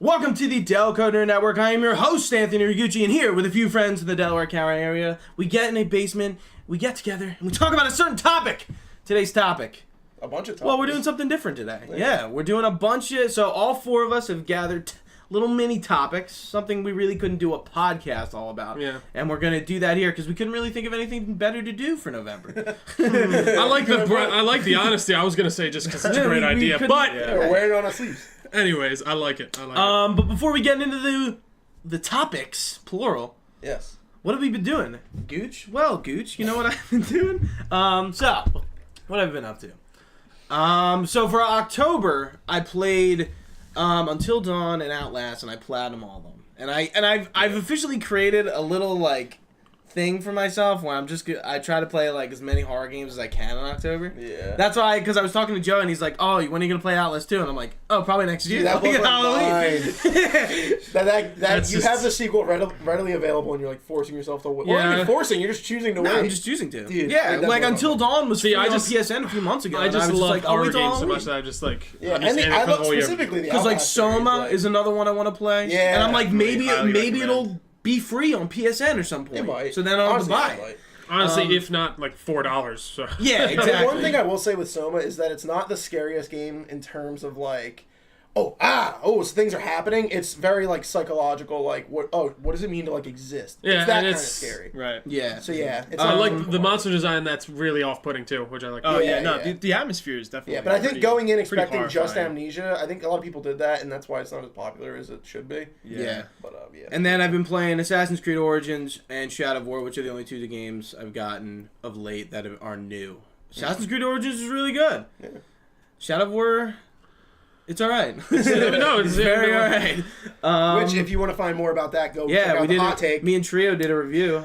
Welcome to the Delco Nerd Network. I am your host, Anthony Ragucci, and here with a few friends in the Delaware County area, we get in a basement, we get together, and we talk about a certain topic. Today's topic. A bunch of topics. Well, we're doing something different today. Yeah, we're doing a bunch of... So all four of us have gathered little mini topics, something we really couldn't do a podcast all about. Yeah. And we're going to do that here because we couldn't really think of anything better to do for November. I like the honesty. I was going to say just because it's a great idea, but... Yeah, we're wearing it on our sleeves. Anyways, I like it. But before we get into the topics, plural... Yes. What have we been doing? Gooch? Well, Gooch, you know what I've been doing? So, what have I been up to? So for October, I played Until Dawn and Outlast, and I platinumed all of them. And I've officially created a little like thing for myself where I try to play like as many horror games as I can in October. Yeah. That's why, because I was talking to Joe and he's like, "Oh, when are you gonna play Outlast 2?" And I'm like, "Oh, probably next year." Dude, that like was Halloween. You have the sequel readily available, and you're like forcing yourself to win. Yeah. Or not even forcing, you're just choosing to win. No, I'm just choosing to. Dude, yeah, like Until Dawn was free on PSN a few months ago. I just love like, horror wait till games so Halloween. much that I just like... Yeah, I'm just and in it I for the love whole year. specifically the Because like Outlast Soma series, is another one I want to play. Yeah. And I'm like, maybe recommend. it'll be free on PSN or some point. It might. So then I'll have to Honestly, buy it it. might. Honestly, if not like $4. So. Yeah, exactly. One thing I will say with Soma is that it's not the scariest game in terms of like, so things are happening. It's very like psychological. Like what does it mean to like exist? Yeah, it's that and kind of it's scary. right. Yeah. So yeah, it's I like the monster design. That's really off-putting too, which I like. Oh yeah, yeah. The atmosphere is definitely. Yeah, but I think going in pretty expecting just horrifying. Amnesia, I think a lot of people did that, and that's why it's not as popular as it should be. Yeah. But yeah. And then I've been playing Assassin's Creed Origins and Shadow of War, which are the only two games I've gotten of late that are new. Assassin's Creed Origins is really good. Yeah. Shadow of War, it's alright. It's very alright. Which, if you want to find more about that, go check Yeah, out we the did. Hot Take. Me and Trio did a review.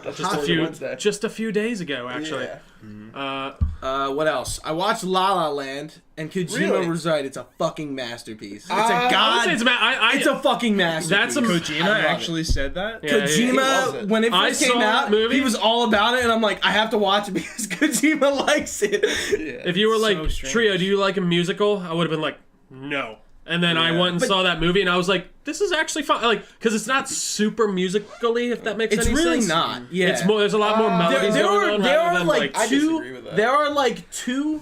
just a few days ago, actually. Yeah. What else? I watched La La Land, and Kojima Really? was right. It's a fucking masterpiece. It's a I would say god. It's a fucking masterpiece. That's a Kojima I love actually said that. Yeah, he loves Kojima, it. when it I first came saw out, that movie. he was all about it, and I'm like, I have to watch it because Kojima likes it. If you were like, So strange. Trio, do you like a musical? I would have been like, no. And then I went and saw that movie, and I was like, this is actually fun. Like, because it's not super musically, if that makes It's any really sense. not. Yeah, It's more. There's a lot more melodies going on there rather are than like I two. disagree with that. There are like two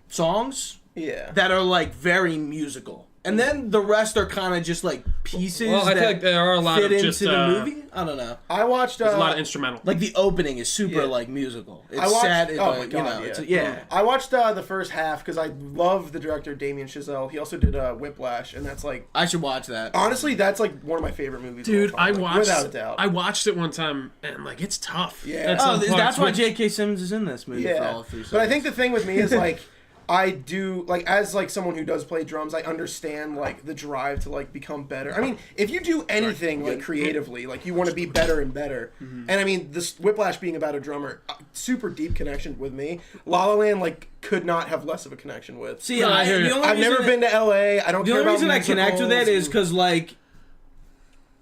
songs Yeah. that are like very musical, and then the rest are kind of just like pieces. Well, I that feel like there are a lot fit of just into the movie. I don't know. I watched. there's a lot of instrumental. Like the opening is super Yeah. like musical. It's I watched, sad, oh but my God, you know, yeah. it's yeah. I watched the first half because I love the director Damien Chazelle. He also did Whiplash, and that's like I should watch that. honestly, that's like one of my favorite movies. Dude, of all time, I like, watched. without a doubt. I watched it one time, and like it's tough. Yeah. At Oh, some that's parts, why which- J.K. Simmons is in this movie for all three songs. But I think the thing with me is like I do like as like someone who does play drums, I understand like the drive to like become better. I mean, if you do anything like creatively, like you want to be better and better. And I mean, this Whiplash being about a drummer, super deep connection with me. La La Land like could not have less of a connection with. See, No, I hear you. I've never been to LA. I don't The care only about reason I connect with it musicals. is because like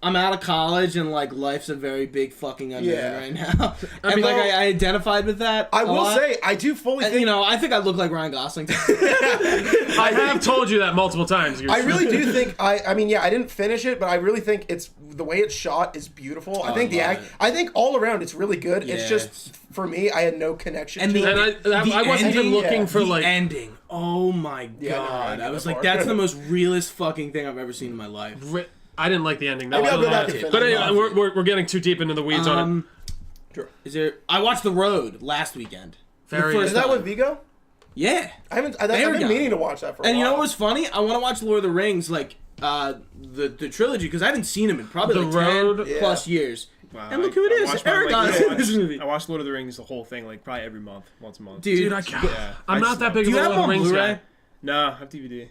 I'm out of college and like life's a very big fucking unknown Yeah. right now, and mean, like though- I identified with that. I a will lot. say I do fully And, think you know, I think I look like Ryan Gosling. I have told you that multiple times. I really do think I mean yeah I didn't finish it but I really think it's the way it's shot is beautiful. I think the love act it. I think all around it's really good. It's Yeah. just for me I had no connection And to the- it. And I wasn't even ending, looking yeah. for the like. ending. Oh my Yeah, no, I god! get I was that like, part. that's the most realist fucking thing I've ever seen in my life. I didn't like the ending. Maybe I'll go back loved and it. finish But it. anyway, we're getting too deep into the weeds on it. Sure. Is there? I watched The Road last weekend. Very- The Is first that time. with Vigo? Yeah. I've been Aragon. meaning to watch that for a And you while. know what was funny? I want to watch Lord of the Rings, like the trilogy, because I haven't seen them in probably The like Road? 10 Yeah. plus years. Wow, And look who it is, watch my, Aragon's in this movie. I watch Lord of the Rings, the whole thing, like probably every month, once a month. Dude, Dude, I can't. Yeah. I'm I not just that love big do of you a have Lord of them the on Rings Blu-ray? guy. No, I have DVD.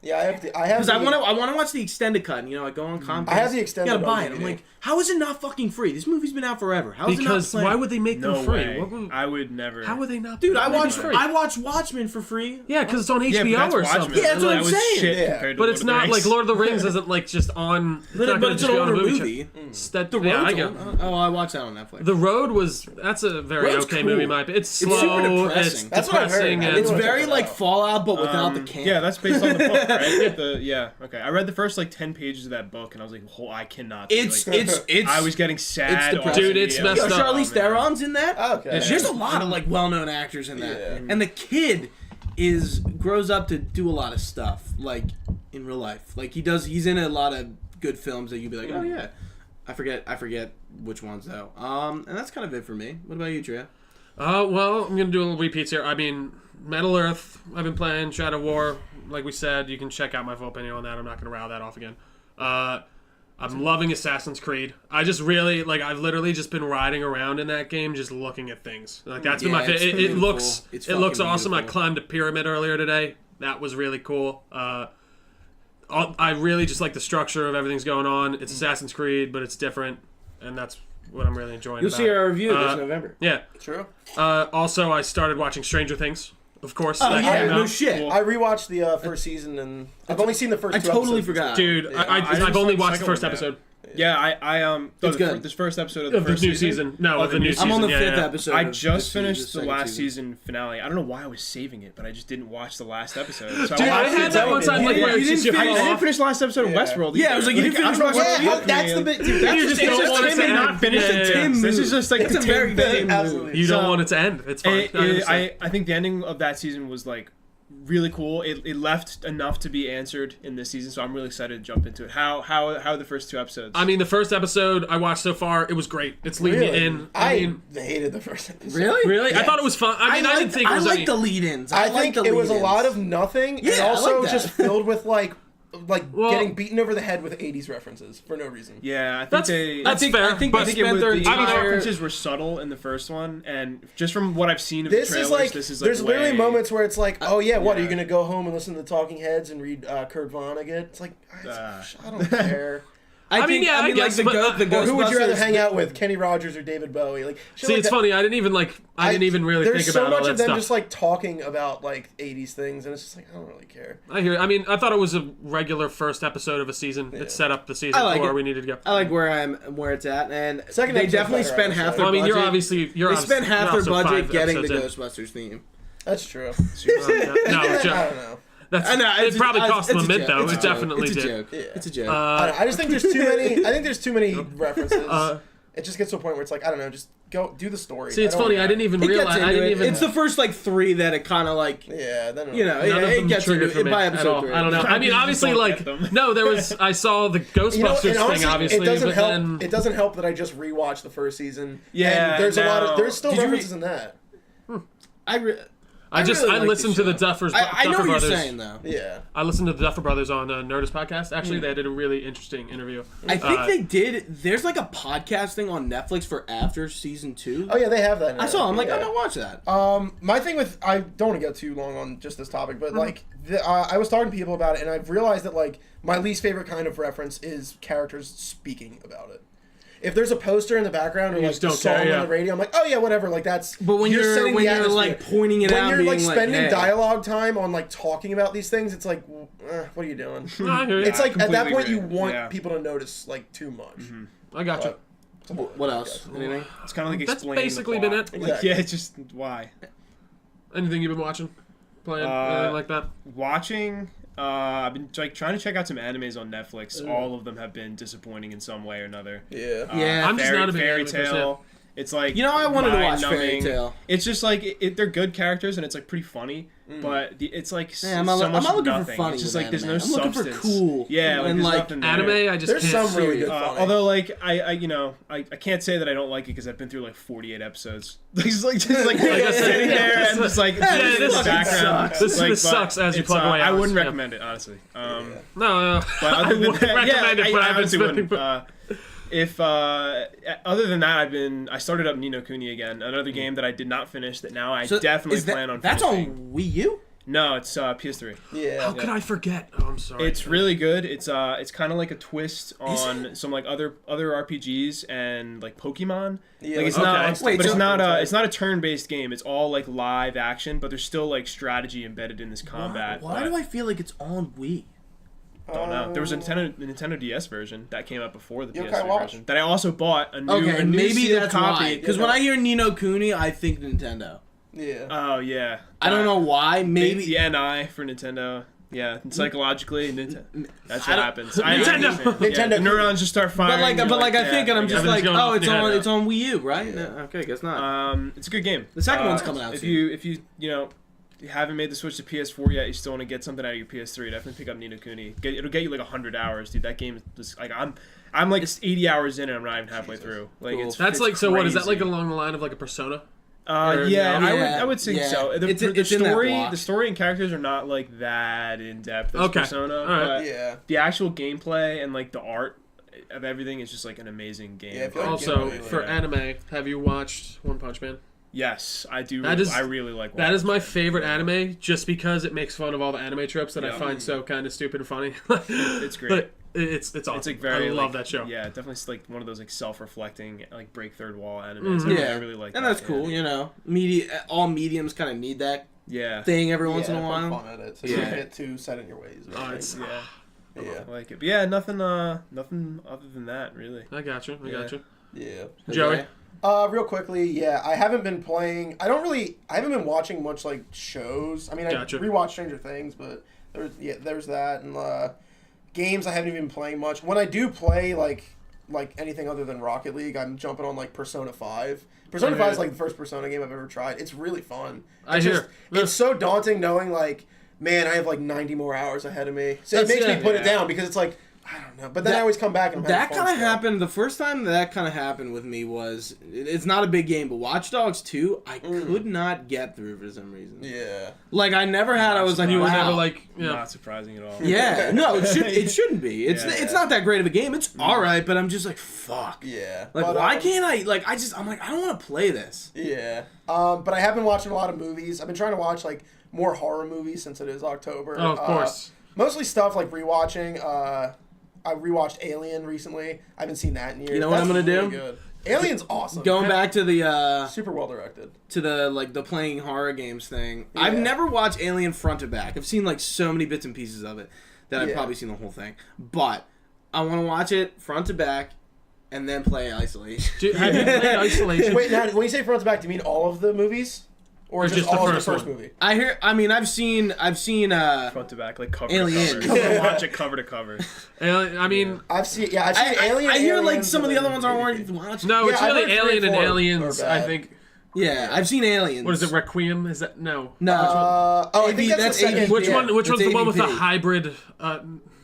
Yeah, I have Because I want to watch the extended cut. And, I go on Comcast. I have the extended. You gotta buy it. on I'm DVD. like, how is it not fucking free? This movie's been out forever. How is Because it not why would they make No them free? way. I would never. How would they not? Dude, I make watched them free? I watched Watchmen for free. Yeah, because it's on Yeah, but HBO that's or Watchmen. something. Yeah, that's what That I'm was saying. shit Yeah. compared to But it's Lord of the not like Rings. Lord of the Rings isn't like just on. It's not But gonna it's just an be on older a movie. That, The yeah, I Road's get. on. Oh, I watched that on Netflix. The Road that's a very Road's okay cool. movie. It's slow. super It's depressing. That's what I've heard. depressing. I and It's wanna very check it like out. Fallout, but without the camp. Yeah, that's based on the book, right? Okay. I read the first 10 pages of that book, and I was like, I cannot. It's I was getting sad. depressing. Dude, it's messed Yo, up. Charlize Theron's in that. Okay. There's a lot of like well-known actors in that, Yeah. and the kid grows up to do a lot of stuff like in real life. Like he's in a lot of good films that you'd be like, oh yeah. I forget which ones though. And that's kind of it for me. What about you, Tria? Well, I'm gonna do a little repeats here. I mean, Metal Earth. I've been playing Shadow War. Like we said, you can check out my full opinion on that. I'm not gonna rattle that off again. I'm loving Assassin's Creed. I just really I've literally just been riding around in that game, just looking at things. Like that's been my it's favorite. It beautiful. looks It's it looks fucking awesome. I beautiful. climbed a pyramid earlier today. That was really cool. I really just like the structure of everything's going on. It's Assassin's Creed, but it's different, and that's what I'm really enjoying. You'll about see it. our review this November. Yeah. True. Also, I started watching Stranger Things. Of course. Oh that yeah, came no out. shit. I rewatched the first season, and I've only seen the first. I two totally episodes. forgot. Dude, Yeah. I've only watched the first second one episode Yeah, I It's good. this first episode of the new season. No, of the new season. I'm on the yeah, fifth yeah. episode. I of just this finished the second last season finale. I don't know why I was saving it, but I just didn't watch the last episode. So Dude, I watched had it. that one time, like, Yeah, where you it's just didn't you finish fall I didn't off. finish the last episode of Yeah. Westworld. Yeah, I was like, you didn't I don't finish know what's Westworld. wrong with That's me. the bit. Dude, that's You just just it's don't just want it Tim to and end. not finish Yeah, the yeah, Tim. yeah. This is just like It's the a very Tim Tim thing. Absolutely. You don't So- want it to end. It's fine. I think the ending of that season was really cool. It left enough to be answered in this season, so I'm really excited to jump into it. How are the first two episodes? I mean, the first episode I watched so far, it was great. It's leading Really? you in. I hated the first episode. Really? Really? I Yeah. thought it was fun. I mean, I didn't think it was I any... like the lead-ins. I like think the it was a lead-ins. lot of nothing, and Yeah, I also like that. just filled with Well- getting beaten over the head with 80s references for no reason. yeah, I think That's they. that's think- fair. I think but they I think spent their the entire- references were subtle in the first one, and just from what I've seen of This the is trailers, like, this is there's literally way- moments where it's like, oh yeah, what, are you yeah. going to go home and listen to the Talking Heads and read Kurt Vonnegut? It's like, I don't care. I mean, yeah, I guess, like but- the Or who would you rather Ghostbusters- hang out with, Kenny Rogers or David Bowie? Like, shit See, like it's that. funny. I didn't even really There's think so about all much that of them stuff. just like talking about like 80s things, and it's just like, I don't really care. I hear. I mean, I thought it was a regular first episode of a season. It set up the season I like where it. we needed to go. I like where it's at, and Second they episode's definitely better, spent I would half say. their Well, I mean, budget. you're They spent half their also budget 5 getting the episodes Ghostbusters theme. That's true. in. No, I it's don't just, know. that's, I know, it probably cost them a mint, joke. though. It's It a joke. definitely It's a did. joke. Yeah. It's a joke. I don't know. I just think there's too many. I think there's too many references. It just gets to a point where it's like, I don't know, just go do the story. See, it's I don't funny. wanna- I didn't even It gets realize. I into didn't it. even. It's the first like 3 that it kind of like Yeah, then you know None of it them gets triggered into for it me by at episode all. 3. I don't know. I mean, Just obviously, don't like get them. no, there was. I saw the Ghostbusters and honestly, thing, obviously, it doesn't but help. then It doesn't help that I just rewatched the first season. Yeah, and there's a lot of no. there's still Did you references in that. I really like listened the to the show. Duffers. I know Duffer what you're Brothers. saying though. Yeah, I listened to the Duffer Brothers on Nerdist podcast. Actually, they did a really interesting interview. I think they did. There's like a podcast thing on Netflix for after season 2. oh yeah, they have that. Now. I saw. I'm like, yeah. I'm gonna watch that. My thing with I don't want to go too long on just this topic, but like I was talking to people about it, and I've realized that like my least favorite kind of reference is characters speaking about it. If there's a poster in the background or You like just the don't song care, yeah. on the radio, I'm like, oh yeah, whatever. Like that's. But when you're setting the atmosphere. like pointing it when out, you're being like spending hey. dialogue time on like talking about these things, it's like, what are you doing? No, I hear you. It's like at that completely point you agree. want Yeah. people to notice like too much. I got you. What else? Anything? It's kind of like That's explaining basically the been plot. it. Like, Exactly. yeah, it's just why. Anything you've been watching, playing, anything like that? Watching. I've been like trying to check out some animes on Netflix. All of them have been disappointing in some way or another. Yeah. Yeah. I'm just not a big Fairy anime person. Tale. It's like You know, I wanted to watch Fairy mind-numbing. Tale. It's just like they're good characters and it's like pretty funny, but it's like Yeah, I'm so not much looking for nothing. funny It's just with like there's no anime. I'm looking for substance. cool. Yeah, And, there's like, nothing there. Anime, I just There's can't. some really good funny. Although, like, I can't say that I don't like it because I've been through like 48 episodes. just like sitting there and just like Yeah, in this the background. sucks. This Like, sucks as you it's, plug away I hours, wouldn't yeah. recommend it honestly. No, But I other than wouldn't that, recommend it, but I I've been honestly spending. wouldn't. If other than that, I started up Ni no Kuni again, another game that I did not finish that now I definitely plan on. That's finishing. on Wii U. No, it's PS3. Yeah. How could I forget? Oh, I'm sorry. It's really good. It's kind of like a twist on some like other RPGs and like Pokemon. Yeah, Like it's okay. not, Wait, but so- it's not a turn-based game. It's all like live action, but there's still like strategy embedded in this combat. Why do I feel like it's on Wii? Don't know. There was a Nintendo DS version that came out before the Yokai PS3 Watch? version that I also bought a new. Okay, a new maybe sealed that's copy. why. Because when I hear Nino Kuni, I think Nintendo. Yeah. Oh yeah. I don't know why. Maybe Maybe. the NI for Nintendo. Yeah, and psychologically, that's I what don't- happens. Nintendo! Nintendo. The neurons just start firing. But you're like I think, and I'm just everything's like, going oh, off the head. it's on Wii U, right? No, okay, guess not. It's a good game. The second one's coming out If soon. you you haven't made the switch to PS4 yet, you still want to get something out of your PS3, definitely pick up Ni no Kuni. It'll get you like 100 hours, dude. That game is like I'm like 80 hours in and I'm not even halfway through. Like Cool. That's it's like, so what is that like crazy. along the line of like a Persona? Yeah, no? I would think Yeah. so. The It's in that block. the story and characters are not like that in depth as Okay. Persona, Alright. but Yeah. the actual gameplay and like the art of everything is just like an amazing game. Yeah, I feel like Also, Yeah. for anime, have you watched One Punch Man? Yes, I do. That is- I really like That is my favorite anime, just because it makes fun of all the anime tropes that I Yeah. find so kind of stupid and funny. It's great. But it's awesome. It's like very. I love like, that show. Yeah, definitely one of those like self-reflecting, like break third wall animes. Mhm. I Yeah. really like. and that, that's cool, you know. All mediums kind of need that Yeah. thing every once in a Yeah, while. fun at it. So Yeah. you get too set in your ways. or Oh, anything. it's Yeah. yeah. I like it. But yeah, nothing other than that really. I got you. I got you. Yeah. Joey? Real quickly, yeah, I haven't been playing. I haven't been watching much like shows. I mean, Gotcha. I rewatched Stranger Things, but there's that, and games I haven't even been playing much. When I do play like anything other than Rocket League, I'm jumping on like Persona 5. Persona I 5 hear is like the first Persona game I've ever tried. It's really fun. I It's hear. it's so daunting knowing like, man, I have like 90 more hours ahead of me. So it That's- makes me put yeah. it down because it's like, I don't know. But then I always come back and I'm That having fun kind of still. happened. The first time that kind of happened with me was it's not a big game, but Watch Dogs 2, I could not get through for some reason. Yeah. Like I never had. I was like, You were wow. never like, yeah. Not surprising at all. Yeah, no, it shouldn't be. It's Yeah. it's not that great of a game. It's all right, but I'm just like, fuck. Yeah. Like, But, why can't I? Like, I'm like, I don't want to play this. Yeah. But I have been watching a lot of movies. I've been trying to watch like more horror movies since it is October. Oh, of course. Mostly stuff like rewatching. I rewatched Alien recently. I haven't seen that in years. You know what I'm gonna really do? Good. Alien's awesome. Going back to the Super well directed. the playing horror games thing. Yeah. I've never watched Alien front to back. I've seen like so many bits and pieces of it that I've Yeah. probably seen the whole thing. But I want to watch it front to back and then play Isolation. Dude, have you played Isolation? Wait, now when you say front to back, do you mean all of the movies, or Or just just the all of the first first one? movie? I've seen Front to back, like cover Alien. to cover. Watch it cover to cover. I mean, I've seen Alien. I hear like Aliens, some of the and other ones aren't then worth watching. no, it's Yeah, I've really heard three Alien and and four Aliens. are I bad. think. Yeah, I've seen Aliens. What is it? Requiem? Is that no? No. I think AV, that's the that's second. AV. Which yeah. one? Which It's one's the one with the AVP. hybrid?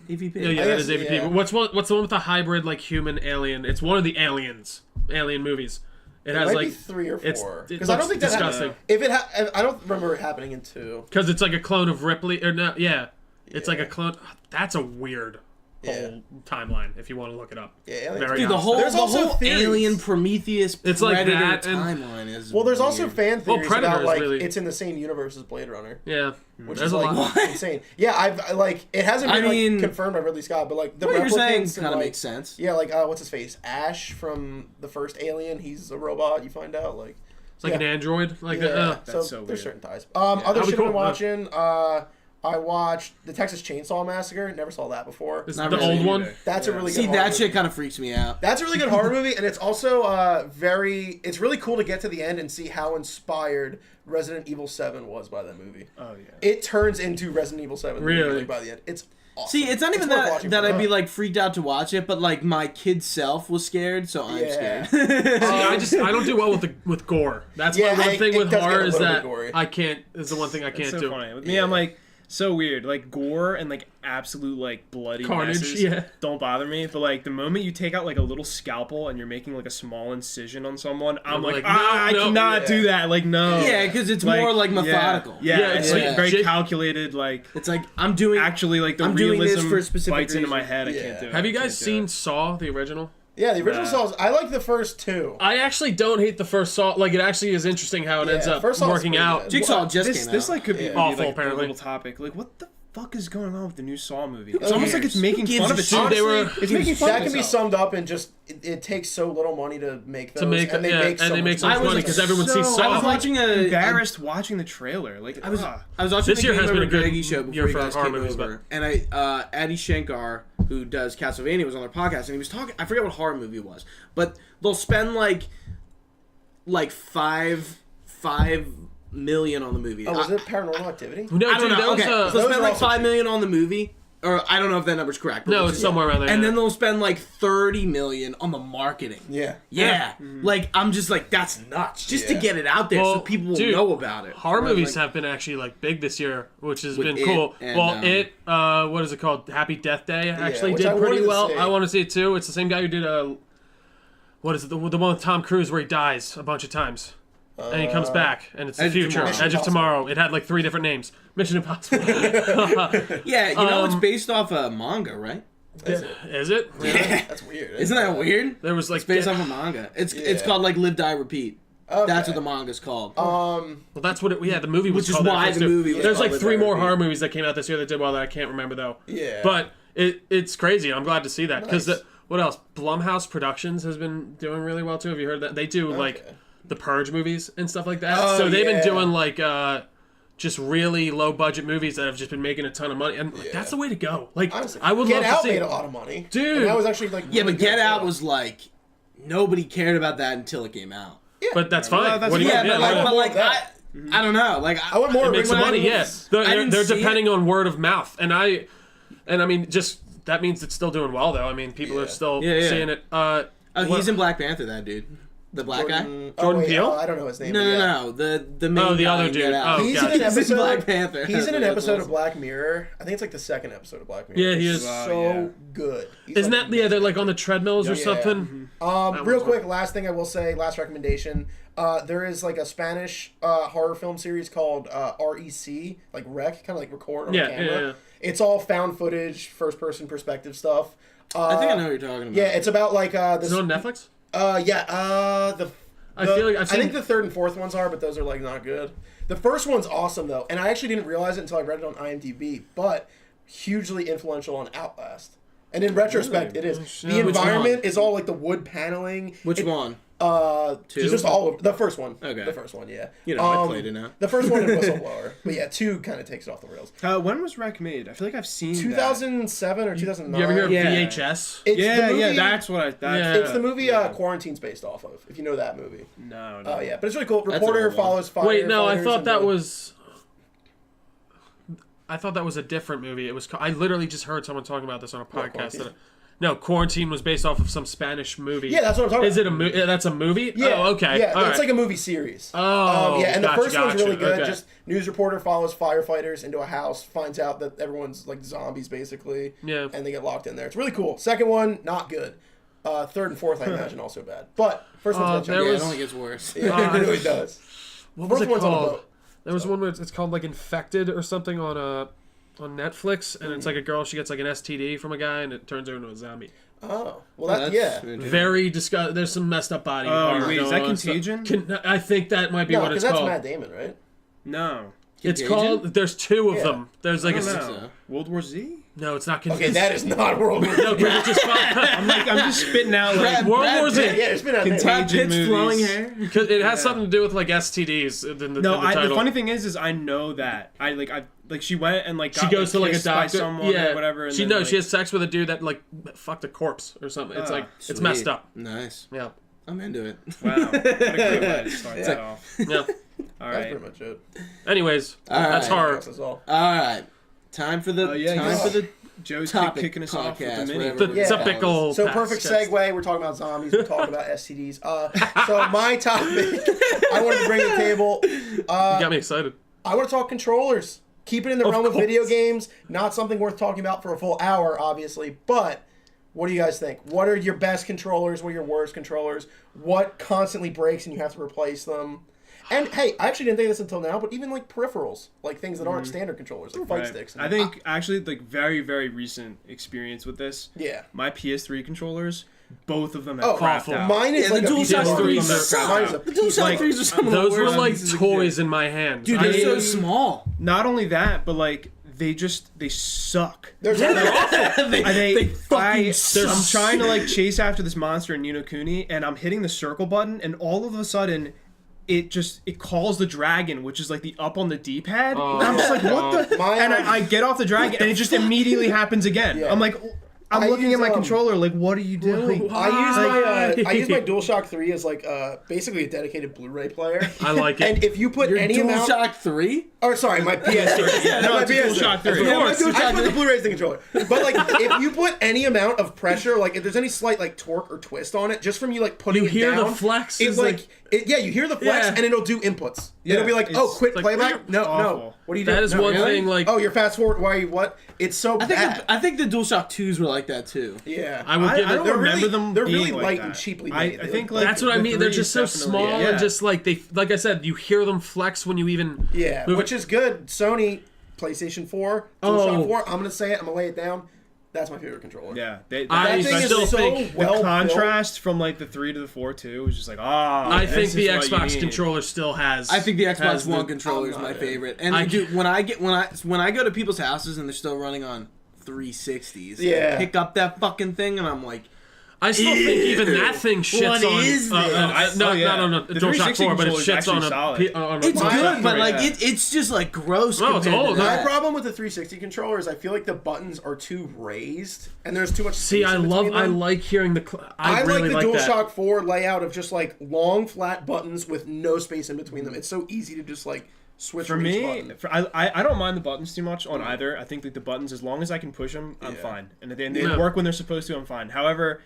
EVP. Yeah, I that guess, is AVP. yeah. But what's the one with the hybrid like human alien? It's one of the aliens. Alien movies. It has might like be 3 or 4. it Because I don't looks think that disgusting. happened. I don't remember it happening in 2. Because it's like a clone of Ripley. Or no, yeah. It's like Yeah. a clone. That's a weird whole Yeah. timeline. If you want to look it up. Yeah, Aliens. Very Dude, the honest. whole There's also theories. Alien Prometheus It's like Predator that and- timeline is Well, there's also weird. fan Well, theories Predator about is like really- it's in the same universe as Blade Runner, Yeah. which There's is a like lot. insane. Yeah, I like it hasn't I been mean- like, confirmed by Ridley Scott, but like the What you're saying replicants and, kind of like, makes sense. Yeah, like what's his face? Ash from the first Alien. He's a robot. You find out like It's like yeah. an android. Like yeah. that. That's so there's weird. certain ties. Other That'd be shit I've been cool. watching. I watched the Texas Chainsaw Massacre. Never saw that before. It's Not the really old one. either. That's a really good See, horror that movie. shit kind of freaks me out. That's a really good horror movie, and it's also it's really cool to get to the end and see how inspired Resident Evil 7 was by that movie. Oh yeah. It turns into Resident Evil 7 Really? immediately by the end. It's awesome. See, it's not even worth that watching that for I'd be fun. like freaked out to watch it, but like my kid self was scared, so I'm Yeah. scared. See, I don't do well with gore. That's Yeah, my one thing it with does get horror a is little bit that gory. I can't. Is the one thing I It's can't so do. funny. With me, Yeah. I'm like so weird. Like gore and like absolute like bloody Carnage, messes yeah. don't bother me. But like the moment you take out like a little scalpel and you're making like a small incision on someone, I'm You're like, like, no, I no. cannot Yeah. do that. Like no. Yeah, because it's more like yeah, methodical. Yeah, Yeah, it's yeah. like very Jake- calculated. Like It's like I'm doing actually like the I'm doing this realism for a specific bites into my reason. head. I Yeah. can't do it. Have you I guys can't do seen it. Saw the original? Yeah, the original Saws. I like the first two. I actually don't hate the first Saw. Like, it actually is interesting how it ends up first Saw was working pretty out. good. Jigsaw just came out. This like could be Awful, like, apparently. a little topic. Like, what the fuck is going on with the new Saw movie? It's almost like it's making gives fun of a it. shit? They were It's making fun That of can be itself. summed up in just it takes so little money to make those, to make and they make so much so much money because everyone sees I Saw. was watching embarrassed watching the trailer. Like I was watching This the year Game has been Over a good Greggy show before year you for guys horror came movies, over, and Adi Shankar, who does Castlevania, was on their podcast, and he was talking. I forget what horror movie it was, but they'll spend like $5 million on the movie. Oh, was it Paranormal Activity? No, I don't dude, know. that was, Okay, so those they'll spend are like also $5 million on the movie, or I don't know if that number's correct. But no, we'll it's see. somewhere around there. And yeah. then they'll spend like $30 million on the marketing. Yeah. Yeah, like I'm just like that's nuts. Just to get it out there so people will dude, know about it. Horror Right, movies like- have been actually like big this year, which has With been It cool. and, Well, what is it called? Happy Death Day actually which did I pretty wanted to well. see. I want to see it too. It's the same guy who did what is it? The one with Tom Cruise where he dies a bunch of times. And he comes back, and it's the Edge of future. Tomorrow. Edge of Tomorrow. It had like 3 different names. Mission Impossible. Yeah, you know it's based off a manga, right? Is it? Yeah. That's weird. Isn't that weird? There was like It's based off a manga. It's Yeah. called like Live Die Repeat. Okay. That's what the manga's called. Well, that's what it. Yeah, the movie was Which is called that why first the too. movie was There's called like Live 3 Die more Repeat. horror movies that came out this year that did well that I can't remember though. Yeah. But it's crazy. I'm glad to see that because Nice. what else? Blumhouse Productions has been doing really well too. Have you heard that? They do like the Purge movies and stuff like that. Oh, So they've yeah. been doing like just really low budget movies that have just been making a ton of money, and like, that's the way to go. Like Honestly, I would Get love Out to see made a lot of money, Dude. And that was actually like Yeah, really but Get good Out film. was like nobody cared about that until it came out. but that's fine. Well, that's what do you Yeah, yeah, but like, why not? but like that. I don't know. Like I want more It makes some original money, yeah. movies. They're, I they're, didn't they're see depending on word of mouth, and I mean, just that means it's still doing well, though. I mean, people are still Yeah. seeing it. Oh, What- he's in Black Panther, that dude. The black guy? Jordan wait, Peele? I don't know his name. No, but no, yeah. no. The main Oh, the guy other in dude. Get Out. Oh, He's gotcha. in an He's in episode. Black Panther. He's in an That's episode of awesome. Black Mirror. I think it's like the second episode of Black Mirror. Yeah, he It's is. so yeah. good. He's Isn't like that they're like on the treadmills or Yeah. something? Real one's quick, last thing I will say, last recommendation. There is like a Spanish horror film series called REC, like Rec, kind of like record on Yeah, camera. yeah. It's all found footage, first person perspective stuff. I think I know what you're talking about. Yeah, it's about like this. Is it on Netflix? I feel like I've I think seen- the third and fourth ones are, but those are like not good. The first one's awesome though, and I actually didn't realize it until I read it on IMDb. But hugely influential on Outlast. And in retrospect, it is. The Which environment one? is all like the wood paneling. Which It- one? Two? Just all over. The first one. Okay. The first one, yeah. You know, I played it now. The first one is Whistleblower. But yeah, 2 kind of takes it off the rails. When was Rec made? I feel like I've seen 2007 or 2009. You ever hear of Yeah. VHS? It's Yeah, the movie, yeah, that's what I. That's, Yeah. It's the movie Quarantine's based off of, if you know that movie. No. Oh, yeah. But it's really cool. That's Reporter an old one. follows fire. Wait, no, I thought that was. I thought that was a different movie. It was. I literally just heard someone talking about this on a podcast. Quarantine. No, Quarantine was based off of some Spanish movie. Yeah, that's what I'm talking Is it a movie? That's a movie? Yeah. Oh, okay. Yeah, All it's right. like a movie series. Oh, yeah, and the first one's really good. Okay. Just news reporter follows firefighters into a house, finds out that everyone's like zombies basically. Yeah. And they get locked in there. It's really cool. Second one, not good. Third and fourth, I imagine, also bad. But first one's there not Yeah, was- it only gets worse. Yeah, it really does. What was First it one's on the called? boat. There was one where it's called like Infected or something on Netflix, and it's like a girl. She gets like an STD from a guy, and it turns her into a zombie. Oh, well, That's yeah. Very disgust. There's some messed up body. Oh, horror wait, is that going on, so- Contagion? I think that might be No, what because it's that's called. Matt Damon, right? No. It's Contagion? called. There's 2 of Yeah. them. There's like I a. don't so. know. World War Z? No, it's not. Okay, that is not World War No, Z. because it's just I'm just spitting out like World Brad War Z. Pitt. Yeah, it's been out there. Brad Contagion Pitt's movies. flowing hair. Because it has something to do with like STDs in the, No, in the title. the funny thing is I know that I she went and like She got, goes to like a kissed by doctor. someone Yeah, or whatever. And she then, knows like, she has sex with a dude that like fucked a corpse or something. It's like it's messed Sweet. up. Nice. Yeah, I'm into it. Wow, what a great way to start that off. yeah. All That's right. pretty much it. Anyways, All that's right. horror. That's all. All right. Time for the yeah, time yeah. for the Joe's topic kicking us off with the podcast, mini. whatever The Yeah. typical. So pass perfect test. segue. We're talking about zombies. We're talking about STDs. So my topic, I wanted to bring to the table. You got me excited. I want to talk controllers. Keep it in the realm of course. video games. Not something worth talking about for a full hour, obviously. But what do you guys think? What are your best controllers? What are your worst controllers? What constantly breaks and you have to replace them? And hey, I actually didn't think of this until now, but even like peripherals, like things that aren't standard controllers, like fight Right. sticks. I think actually like very recent experience with this. Yeah. My PS3 controllers both of them have crapped out. Mine is Yeah, like the a piece of DualShock garbage. 3s suck. Mine is a The piece DualShock of 3s are some of the Those were worst like pieces of toys in my hands. Dude, they're so small. Not only that, but like they suck. They're awful. They fucking I'm suck. trying to like chase after this monster in Ni no Kuni, and I'm hitting the circle button, and all of a sudden, it calls the dragon, which is like the up on the D-pad. And I'm just like, what the? And I get off the dragon, and it just immediately happens again. Yeah. I'm like, I'm looking at my controller, like, what are you doing? I use my DualShock 3 as like basically a dedicated Blu-ray player. I like it. And if you put Your any amount, DualShock 3? oh sorry, my PS3. No, my it's a PS3. DualShock 3. Yeah, my Of course. DualShock I put the Blu-ray as the controller. But like, if you put any amount of pressure, like if there's any slight like torque or twist on it, just from you like putting You it hear down, the flex It's is like, you hear the flex, Yeah. and it'll do inputs. Yeah, It'll be like, it's oh, quit like, playback. No, awful. what are you doing? That is No, one really? thing, like- oh, you're fast forward. Why? What? It's so bad. I think the DualShock 2s were like that too. Yeah, I would give I it. don't they're remember really, them They're being really like light that. and cheaply I made. think like That's what I the mean. They're threes just so definitely- small yeah. and just like like I said, you hear them flex when you even. Yeah, move which it. is good. Sony, PlayStation 4, DualShock 4. I'm gonna say it. I'm gonna lay it down. That's my favorite controller. Yeah, I That thing is still so think well the contrast from like the 3 to the 4 too was just like I think this the is what you Xbox need. controller still has. I think the Xbox has One the- controller is I'm my not favorite. And I dude, when I go to people's houses and they're still running on 360s, Yeah. I pick up that fucking thing and I'm like, I still think even that thing shits What on. is this? No, yeah. no, The DualShock 4, but it 360 shits controller on is a. actually On a it's My- good, but like yeah. it's just like gross. No, it's compared old. to My that. problem with the 360 controller is I feel like the buttons are too raised and there's too much space See, I in love. between I them. like hearing the. I really like the like that. DualShock 4 layout of just like long flat buttons with no space in between them. It's so easy to just like switch For from each me, button. I don't mind the buttons too much on either. I think that the buttons, as long as I can push them, I'm Yeah. fine. And they Yeah. work when they're supposed to, I'm fine. However,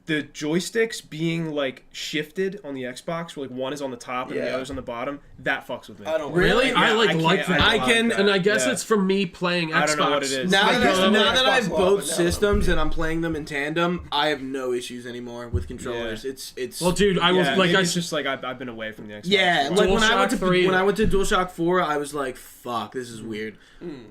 the joysticks being like shifted on the Xbox, where like one is on the top and the Yeah. other's on the bottom, that fucks with me. I don't Really, like I that. like can't- like that. don't I like can, that. and I guess Yeah. it's from me playing Xbox. I don't know what it is. Now I that, guess now the that I have Xbox One, both but now- systems and I'm playing them in tandem, I have no issues anymore with controllers. Yeah. It's Well, dude, I was Yeah, like, maybe I it's just like I've been away from the Xbox. yeah, for a like while. DualShock when I went to 3. DualShock 4, I was like, fuck, this is weird.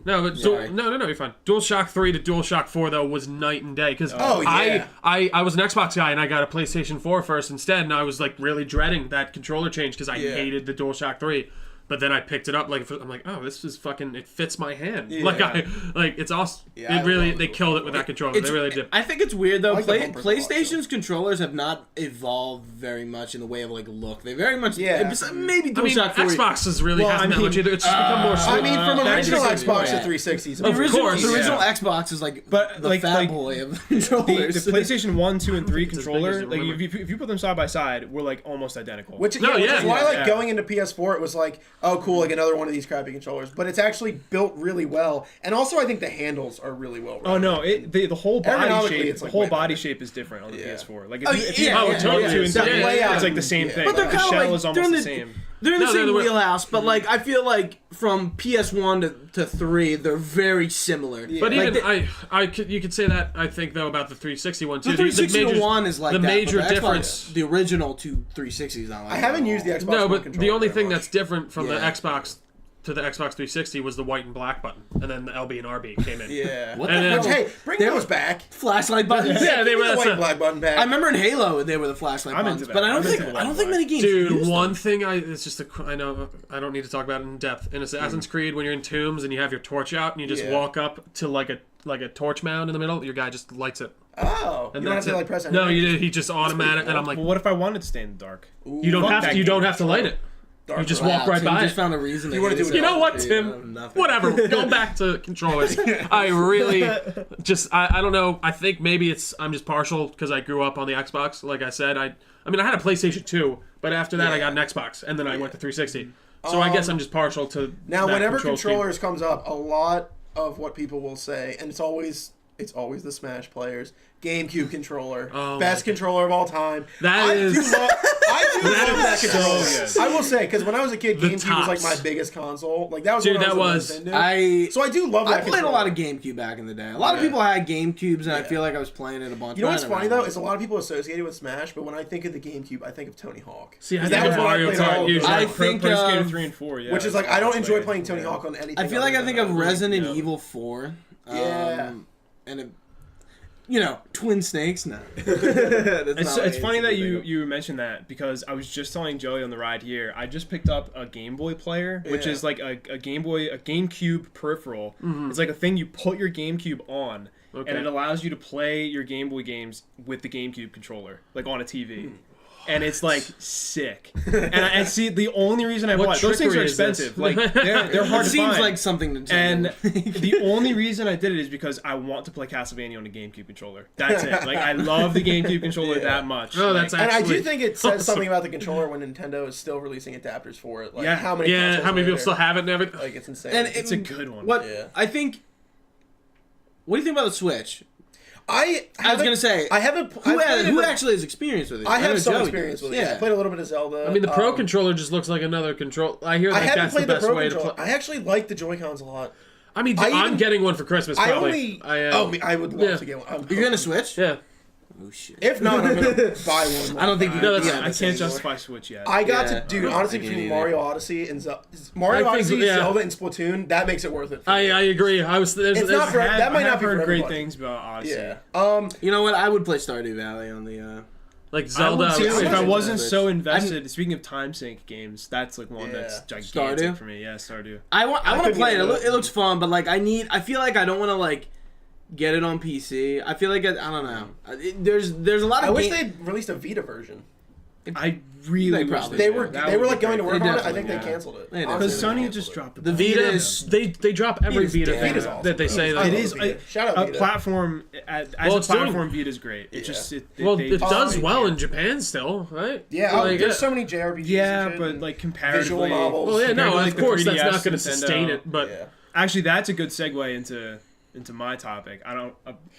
No, but Sorry. no, you're fine. DualShock 3 to DualShock 4 though was night and day because Oh, yeah. I was an Xbox guy and I got a PlayStation 4 first instead, and I was like really dreading that controller change because I Yeah. hated the DualShock 3. But then I picked it up I'm like, oh, this is fucking. It fits my hand. Yeah. It's awesome. Yeah, I it really love they the killed it with that controller. They really did. I think it's weird though. I like the bumpers a lot, PlayStation's controllers have not evolved very much in the way of like look. They very much Yeah. Maybe I mean, DualShock 4. Xbox has really Well, hasn't I that much mean, either. It's just become more. I mean, from that original is- Xbox to yeah. 360s. Of course, the original yeah. Xbox is like But, the like- fat like, boy of The controllers. PlayStation 1, 2, and 3 it's as big as controller, you like remember. if you put them side by side, we're like almost identical. Which, No, which yeah. is why, like, Yeah. going into PS4, it was like, oh, cool, like another one of these crappy controllers. But it's actually built really well, and also I think the handles are really well. Oh no! The whole body Ergonomically, shape, it's, the like, whole way body better. shape is different on the Yeah. PS4. Like Oh, if you yeah, put yeah, two yeah. and The three, layout, it's like the same yeah. thing. But they're Like, kind the of shell like is almost the same. They're in the No, same they're- wheelhouse, but like I feel like from PS1 to 3, they're very similar. But Like, even you could say that I think though about the 360 one too. the 360 major- one is like the that, major but the Xbox- difference. The original two 360s not like I that haven't at used the all. Xbox No, One but controller the only very thing much. that's different from the Yeah. Xbox to the Xbox 360 was the white and black button, and then the LB and RB came in. Yeah. What And the then- hell? Hey, bring There- those back. Flashlight buttons. Yeah, they Give were. me the That's white a- and black button back. I remember in Halo they were the flashlight I'm buttons, into but that. I don't I'm think into I don't white think and many games. Dude, use one them. thing it's just I know I don't need to talk about it in depth. In Assassin's Creed, when you're in tombs and you have your torch out and you just Yeah. walk up to like a torch mound in the middle, your guy just lights it. Oh, And you don't have that's to it. like press No, anything. you did. He just automatic, and I'm like, Well, what if I wanted to stay in the dark? you don't Fuck have that to. You game. don't have to light it. Dark You just Knight. walk right Tim by just it. found a reason. You wanna do it You know what, Creed, Tim? nothing. Whatever. Go back to controllers. I really just I don't know. I think maybe I'm just partial because I grew up on the Xbox. Like I said, I mean I had a PlayStation 2, but after that I got an Xbox, and then I went to 360. So I guess I'm just partial to Now, that whenever control scheme. controllers comes up, a lot of what people will say, and it's always the Smash players. GameCube controller, Oh best controller of all time. That I is- do love that is controller. so I will say, because when I was a kid, The GameCube was like tops. my biggest console. Like that was Dude, when I that was was- on Nintendo. So I do love that. I played controller. a lot of GameCube back in the day. A lot of Yeah. people had GameCubes, and I Yeah. feel like I was playing it a bunch. You know what's I don't funny know. though is a lot of people associate it with Smash, but when I think of the GameCube, I think of Tony Hawk. See, I That think was of when I Mario played all Kart of usually. I them. think Pro Skater of- 3 and 4, yeah. Which is like I don't enjoy playing Tony Hawk on anything. I feel like other I think than of that. Resident Yeah. Evil 4. Yeah. And twin snakes. No. It's funny that you mentioned that because I was just telling Joey on the ride here. I just picked up a Game Boy player, which is like a GameCube peripheral. Mm-hmm. It's like a thing you put your GameCube on, and it allows you to play your Game Boy games with the GameCube controller, like on a TV. And it's like sick. And see, the only reason I bought those things are expensive. Like they're hard to find. It seems like something to And the only reason I did it is because I want to play Castlevania on a GameCube controller. That's it. Like I love the GameCube controller that much. Oh, that's and actually I do think it says something about the controller when Nintendo is still releasing adapters for it. Like how many people still have it and everything. Like it's insane. And it's a good one. I think. What do you think about the Switch? I was gonna say I haven't. Who actually has experience with it? I have some experience with it. Yeah. I played a little bit of Zelda. I mean, the Pro controller just looks like another controller. I hear I that's the best way to play. I actually like the Joy-Cons a lot. I mean, I'm getting one for Christmas. Probably. I would love to get one. You're gonna Switch? Yeah. Oh shit. If not, I'm gonna buy one. I don't think you can. I can't justify Switch yet. I got to, dude. Honestly, between Mario Odyssey and Zelda and Splatoon, that makes it worth it. I agree. That might not be for great things about Odyssey. Yeah. You know what? I would play Stardew Valley on the. Like Zelda. If I wasn't so invested. Speaking of time sync games, that's like one that's gigantic for me. Yeah, Stardew. I want to play it. It looks fun, but like I feel like I don't want to like. Get it on PC. I feel like I don't know. There's a lot of. I wish they released a Vita version. I really wish they were like going to work on it. I think they canceled it because Sony just dropped the Vita. They drop every Vita thing that they say. It is shout out a platform as a platform. Vita's great. It just it does well in Japan still, right? Yeah, there's so many JRPGs. Yeah, but like comparatively, visual novels. Well, yeah, no, of course that's not going to sustain it. But actually, that's a good segue into my topic. I don't.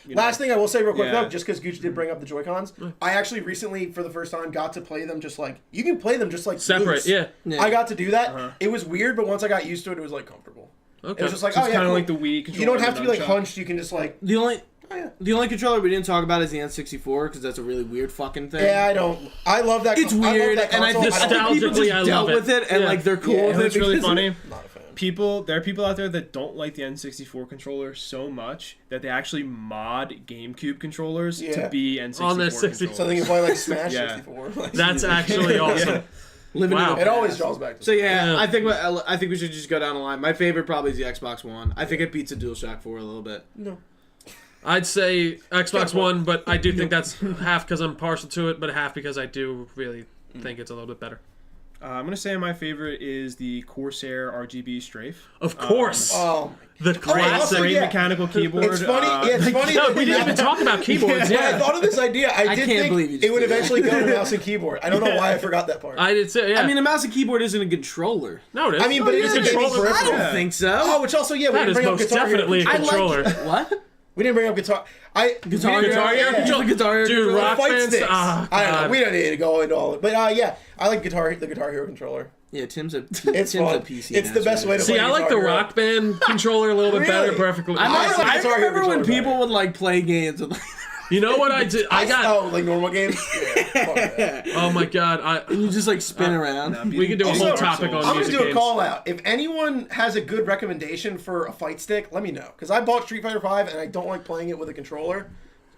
Last thing I will say real quick though, just because Gooch did bring up the Joy-Cons, I actually recently for the first time got to play them just like you can play them just like separate. Loose. Yeah. I got to do that. It was weird, but once I got used to it, it was like comfortable. Okay. It was just like kind of like the Wii controller. You don't have to be like hunched. You can just like the only controller we didn't talk about is the N64 because that's a really weird fucking thing. Yeah, I don't. I love that. It's weird, and I think people just dealt with it and like they're cool with it. It's really funny. There are people out there that don't like the N64 controller so much that they actually mod GameCube controllers to be N64 on the 64. So they can play like Smash 64. That's actually awesome. It always draws back to so I think we should just go down the line. My favorite probably is the Xbox One. I think it beats the DualShock 4 a little bit. No. I'd say Xbox One, but I do think that's half because I'm partial to it, but half because I do really think it's a little bit better. I'm going to say my favorite is the Corsair RGB Strafe. Of course. The classic mechanical keyboard. It's funny. It's funny. No, we didn't even talk about keyboards. When I thought of this idea, I did think it would eventually go to mouse and keyboard. I don't know why I forgot that part. I did too, yeah. I mean, a mouse and keyboard isn't a controller. No, it is. I mean, but it is a controller. I don't think so. Oh, which also, we didn't bring up Guitar Hero. Definitely a controller. What? We didn't bring up Guitar Guitar Hero. Dude, Rock Fight Band. Sticks. I don't know. We don't need to go into all of it. But I like the Guitar Hero controller. Yeah, Tim's a It's a PC. It's the best way to play. See, I like the Rock Band controller a little bit better. Perfectly. I remember when people would like play games with. You know what I did? I got like normal games. Yeah, oh my god! And you just like spin around. We could do a whole topic on music games. I'm gonna do a call out. If anyone has a good recommendation for a fight stick, let me know. Because I bought Street Fighter V and I don't like playing it with a controller.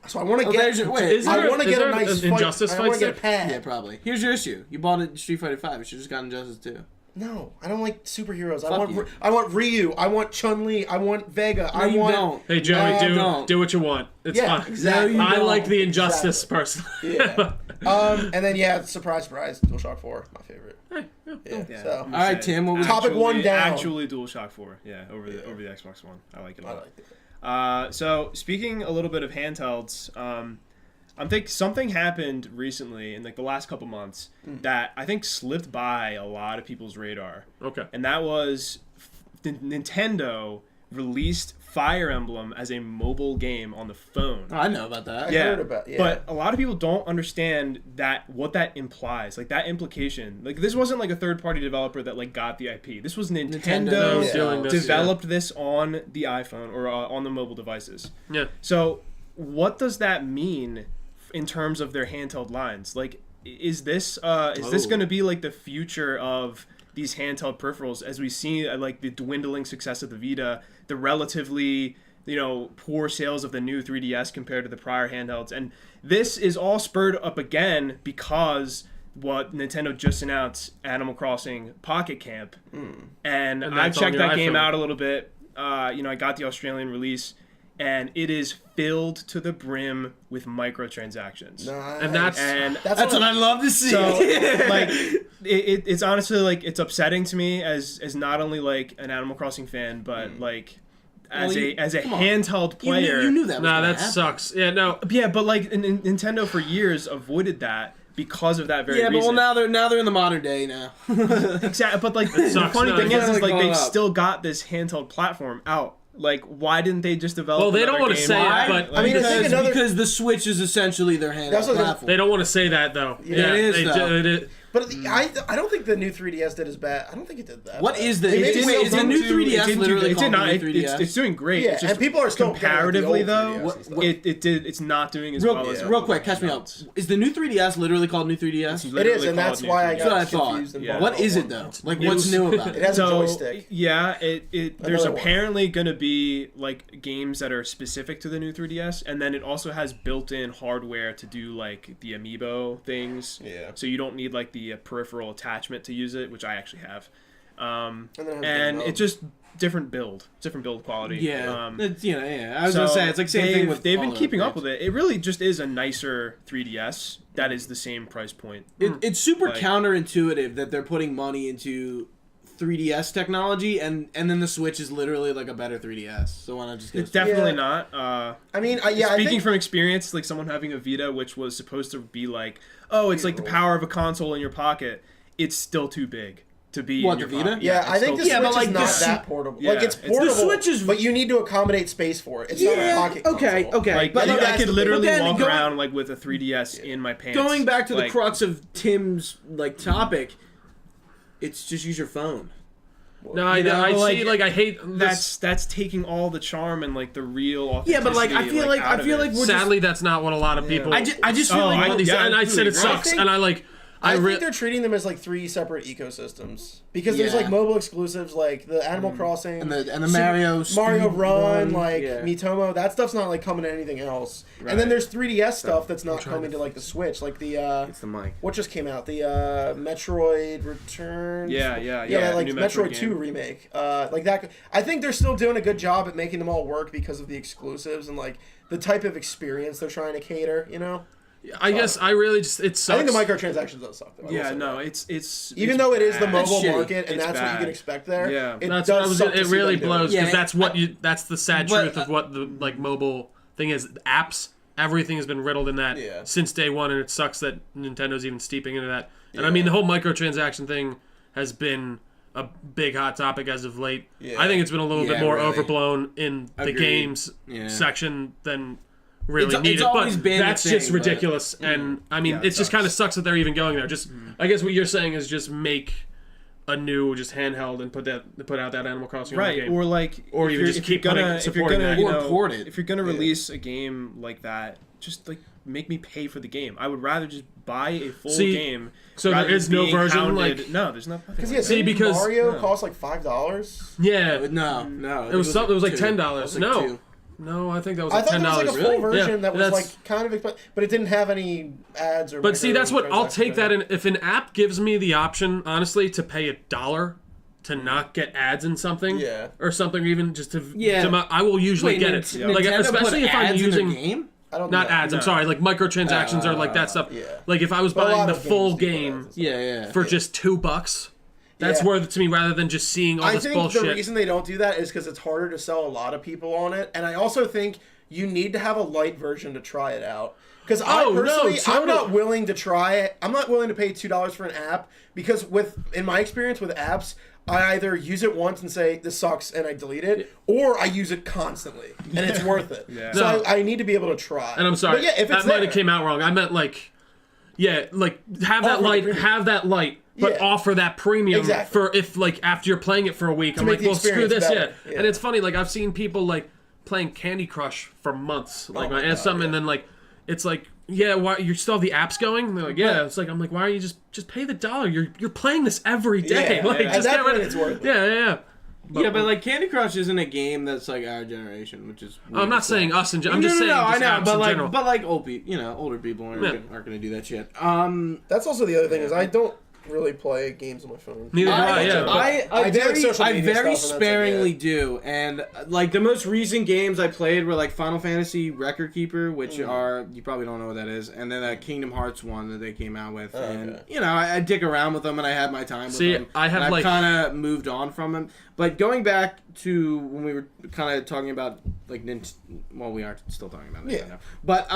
So I want to get. I want to get a nice Injustice fight. I want to get a pad. Yeah, probably. Here's your issue. You bought it Street Fighter V. You should just got Injustice 2. No, I don't like superheroes. I want Ryu. I want Chun-Li. I want Vega. I want. Don't. Hey Joey, do what you want. It's fine. Exactly. I like the Injustice personally. Yeah. And then surprise, DualShock 4, my favorite. So. All right, Tim. What was topic one down? Actually, DualShock 4. Yeah, over the Xbox One. I like it a lot. So speaking a little bit of handhelds, I think something happened recently in like the last couple months that I think slipped by a lot of people's radar. Okay. And that was Nintendo released Fire Emblem as a mobile game on the phone. Oh, I know about that. I heard about it. Yeah. But a lot of people don't understand what that implies, like that implication. Like this wasn't like a third-party developer that like got the IP. This was Nintendo developed this on the iPhone or on the mobile devices. Yeah. So what does that mean in terms of their handheld lines? Like, is this going to be like the future of these handheld peripherals as we see like the dwindling success of the Vita, the poor sales of the new 3DS compared to the prior handhelds. And this is all spurred up again because what Nintendo just announced, Animal Crossing Pocket Camp. And I've checked that game out a little bit. I got the Australian release, and it is filled to the brim with microtransactions. Nice. And that's what I love to see. So, like, it's honestly, like, it's upsetting to me as not only, like, an Animal Crossing fan, but, like, as a handheld player. You knew that was Nah, that happen. sucks. Yeah, no. Yeah, but, like, Nintendo for years avoided that because of that very reason. Yeah, but now they're in the modern day now. Exactly, but, like, the sucks. funny No, thing it's is, like, going they've up. still got this handheld platform out. Like, why didn't they just develop? Well, they don't another want to game? say Why? it, but I mean, I think another. Because the Switch is essentially their handheld That's what they- platform. they don't want to say that though. Yeah, it is, they though. did. But I don't think the new 3DS did as bad. I don't think it did that. What bad. is the? They made Is it the so new dumb. 3DS literally It did called not. the new 3DS? It's doing great. Yeah, It's just and people are still comparatively getting, though. like, the old 3DS. It's not doing as Real, well as real quick, catch me up. Is the new 3DS literally called new 3DS? It is, and that's why I That's what I got thought. confused. And Yeah. bought What the is old it one. though? Like, what's new about It it? has a So joystick. yeah, there's Another one. apparently going to be like games that are specific to the new 3DS, and then it also has built-in hardware to do like the amiibo things. Yeah. So you don't need like the peripheral attachment to use it, which I actually have. And then it has And different it's just different build quality. Yeah, it's, I was So gonna say it's like same thing with. they've all been the keeping other up with it. It really just is a nicer 3DS that is the same price point. It's super Like- counterintuitive that they're putting money into 3DS technology, and then the Switch is literally like a better 3DS. So why not just get? It's definitely Yeah. not. I mean, I Speaking think from experience, like someone having a Vita, which was supposed to be like, oh, it's like the power of a console in your pocket. It's still too big to be What, in your the Vita? pocket. Yeah, it's I think the still Switch but, like, is the not Su- that portable. Yeah, Like, it's it's- portable, The Switch is- but you need to accommodate space for it. It's not a pocket okay, console. okay. Like, but I that's could the- literally but then walk going- around like with a 3DS in my pants. Going back to the like, crux of Tim's like topic, it's just use your phone. No, I see. Like, I hate this. that's taking all the charm and like the real. Yeah, but like I feel like out of it. we're Sadly, that's not what a lot of people. I just feel Oh, like and I said it completely sucks, agree. and I like. I think they're treating them as like three separate ecosystems because there's Yeah. like mobile exclusives like the Animal Crossing and the Super- Mario Mario Speed Run, like yeah. Miitomo. That stuff's not like coming to anything else. Right. And then there's 3DS stuff that's not coming to like the Switch, like the It's the mic. what just came out, the Metroid Returns. Yeah, like new Metroid Metroid 2 game. remake. Like that. I think they're still doing a good job at making them all work because of the exclusives and like the type of experience they're trying to cater. You know. I guess I really just it sucks. I think the microtransactions does suck though. I will Yeah, say no, that. it's Even it's though it is the bad. That's mobile shitty. market and It's that's what you bad. can expect there. Yeah. It That's what I does was. suck to It see really them do blows Yeah, because that's what I- you. That's the sad but- truth of what the like mobile thing is. Apps, everything has been riddled in that Yeah. since day one, and it sucks that Nintendo's even steeping into that. And I Yeah. mean, the whole microtransaction thing has been a big hot topic as of late. Yeah. I think it's been a little Yeah, bit more really. overblown in the Agreed. games Yeah. section than really It's needed. always But been a that's thing, just but- ridiculous. And I mean, Yeah, it it just kind of sucks. sucks that they're even going there. Just I guess what you're saying is just make a new just handheld and put out that Animal Crossing Right, game. or like, Or if even you're- just if keep you're gonna, putting- if you're supporting gonna, that. you Or know, port it. if you're gonna release a game like that, just like make me pay for the game. I would rather just buy a full See, game. so rather there is than no being version, hounded. like- No, there's nothing. Because yeah, See, didn't because- Mario no. cost like $5. Yeah, No. it was something. It was like $2. $10. It was like No, $2. no, I think that was I like thought $10. there was like a full version Yeah, that was that's- like kind of expensive, but it didn't have any ads or. But see, that's what I'll take that in. in. If an app gives me the option, honestly, to pay $1 to not get ads in something, Yeah. or something, even just to, Yeah. I will usually Wait, get it. Nintendo Like put especially if I'm ads in their using game. I don't not know. ads. I'm No. sorry, like microtransactions or like that stuff. yeah. Like if I was But a buying lot the of full games do put game ads and stuff. Yeah. for just $2, that's Yeah. worth it to me rather than just seeing all I this think bullshit. the reason they don't do that is because it's harder to sell a lot of people on it, and I also think you need to have a light version to try it out. Because I Oh, no, personally, I'm not totally. willing to try it. I'm not willing to pay $2 for an app because in my experience with apps, I either use it once and say this sucks and I delete it, or I use it constantly and it's worth it. Yeah. So No. I need to be able to try. And I'm sorry, But yeah, if it's that might there, have came out wrong. I meant like, yeah, like have that Offer the light, premium. but Yeah. offer that premium Exactly. for if like after you're playing it for a week. I'm make like, the well, screw experience this, better. yeah. Yeah. And it's funny, like I've seen people like playing Candy Crush for months, like my and God, something, yeah. and then like it's like, yeah, why you still have the apps going? And they're like, yeah. It's like I'm like, why are you just pay the $1? You're playing this every day. Yeah, like yeah. At just that get rid point, of it's worth it. Yeah. Yeah, but like Candy Crush isn't a game that's like our generation, which is. I'm not saying us in general. I'm just saying. No, I know, apps in general. but like older people aren't going to do that shit. That's also the other thing is I don't really play games on my phone. Neither do I. Yeah. I very sparingly do, and like the most recent games I played were like Final Fantasy Record Keeper, which are you probably don't know what that is, and then that Kingdom Hearts one that they came out with, and you know I dick around with them and I had my time with them. I've kind of moved on from them, but going back to when we were kind of talking about like we are still talking about it. Yeah. But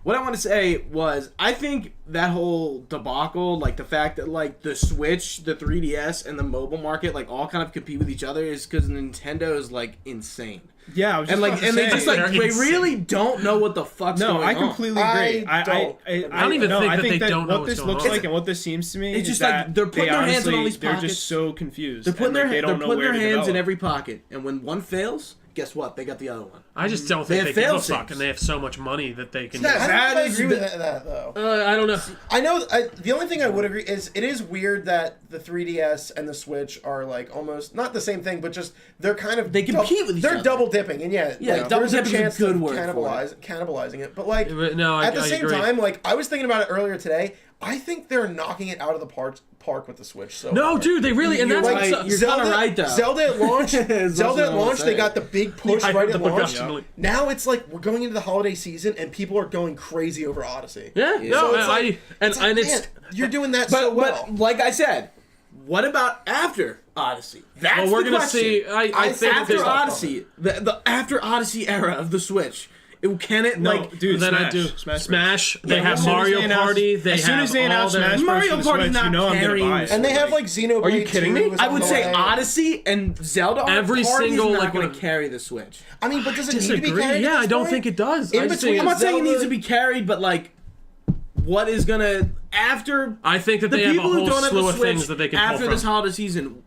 what I want to say was I think that whole debacle, like the fact that like the Switch, the 3DS, and the mobile market like all kind of compete with each other is because Nintendo is like insane. Yeah, I was just they just like they really don't know what the fuck's going on. No, I completely agree. I don't even think they don't know what this looks like and what this seems to me. It's just like they're putting their hands in all these pockets. They're just so confused. They're putting their hands in every pocket, and when one fails, guess what? They got the other one. I just don't think they give a fuck, and they have so much money that they can. I don't agree with that though. I don't know. I know. The only thing I would agree is it is weird that the 3DS and the Switch are like almost not the same thing, but just they're kind of they compete with each other. They're double dipping, and like, double there's a chance good of word cannibalizing it. But like no, at the same agree. time, like I was thinking about it earlier today. I think they're knocking it out of the park with the Switch. So no, dude, they really, and that's like, like, you're kind of right though. Zelda at launch, they got the big push right at launch. Yeah. Now it's like we're going into the holiday season and people are going crazy over Odyssey. Yeah. So it's you're doing that so well. But like I said, what about after Odyssey? That's we're the gonna question. see. I think after Odyssey, the after Odyssey era of the Switch. Dude, then Smash. I do Smash. They Yeah, have Mario Party. They as soon as they have announce all their Smash Mario Bros. Party's not I'm gonna buy it. And they have like Xenoblade. Are you kidding me? 2 I would say way. Odyssey and Zelda. Every single, not like, going to carry the Switch. I mean, but does it need to be disagree. carried? Yeah, I don't think it does. In between, I'm not saying it Zelda- needs to be carried, but like, what is gonna after? I think that the they have a people who whole don't have slew the of Switch things that they can pull after from. this holiday season.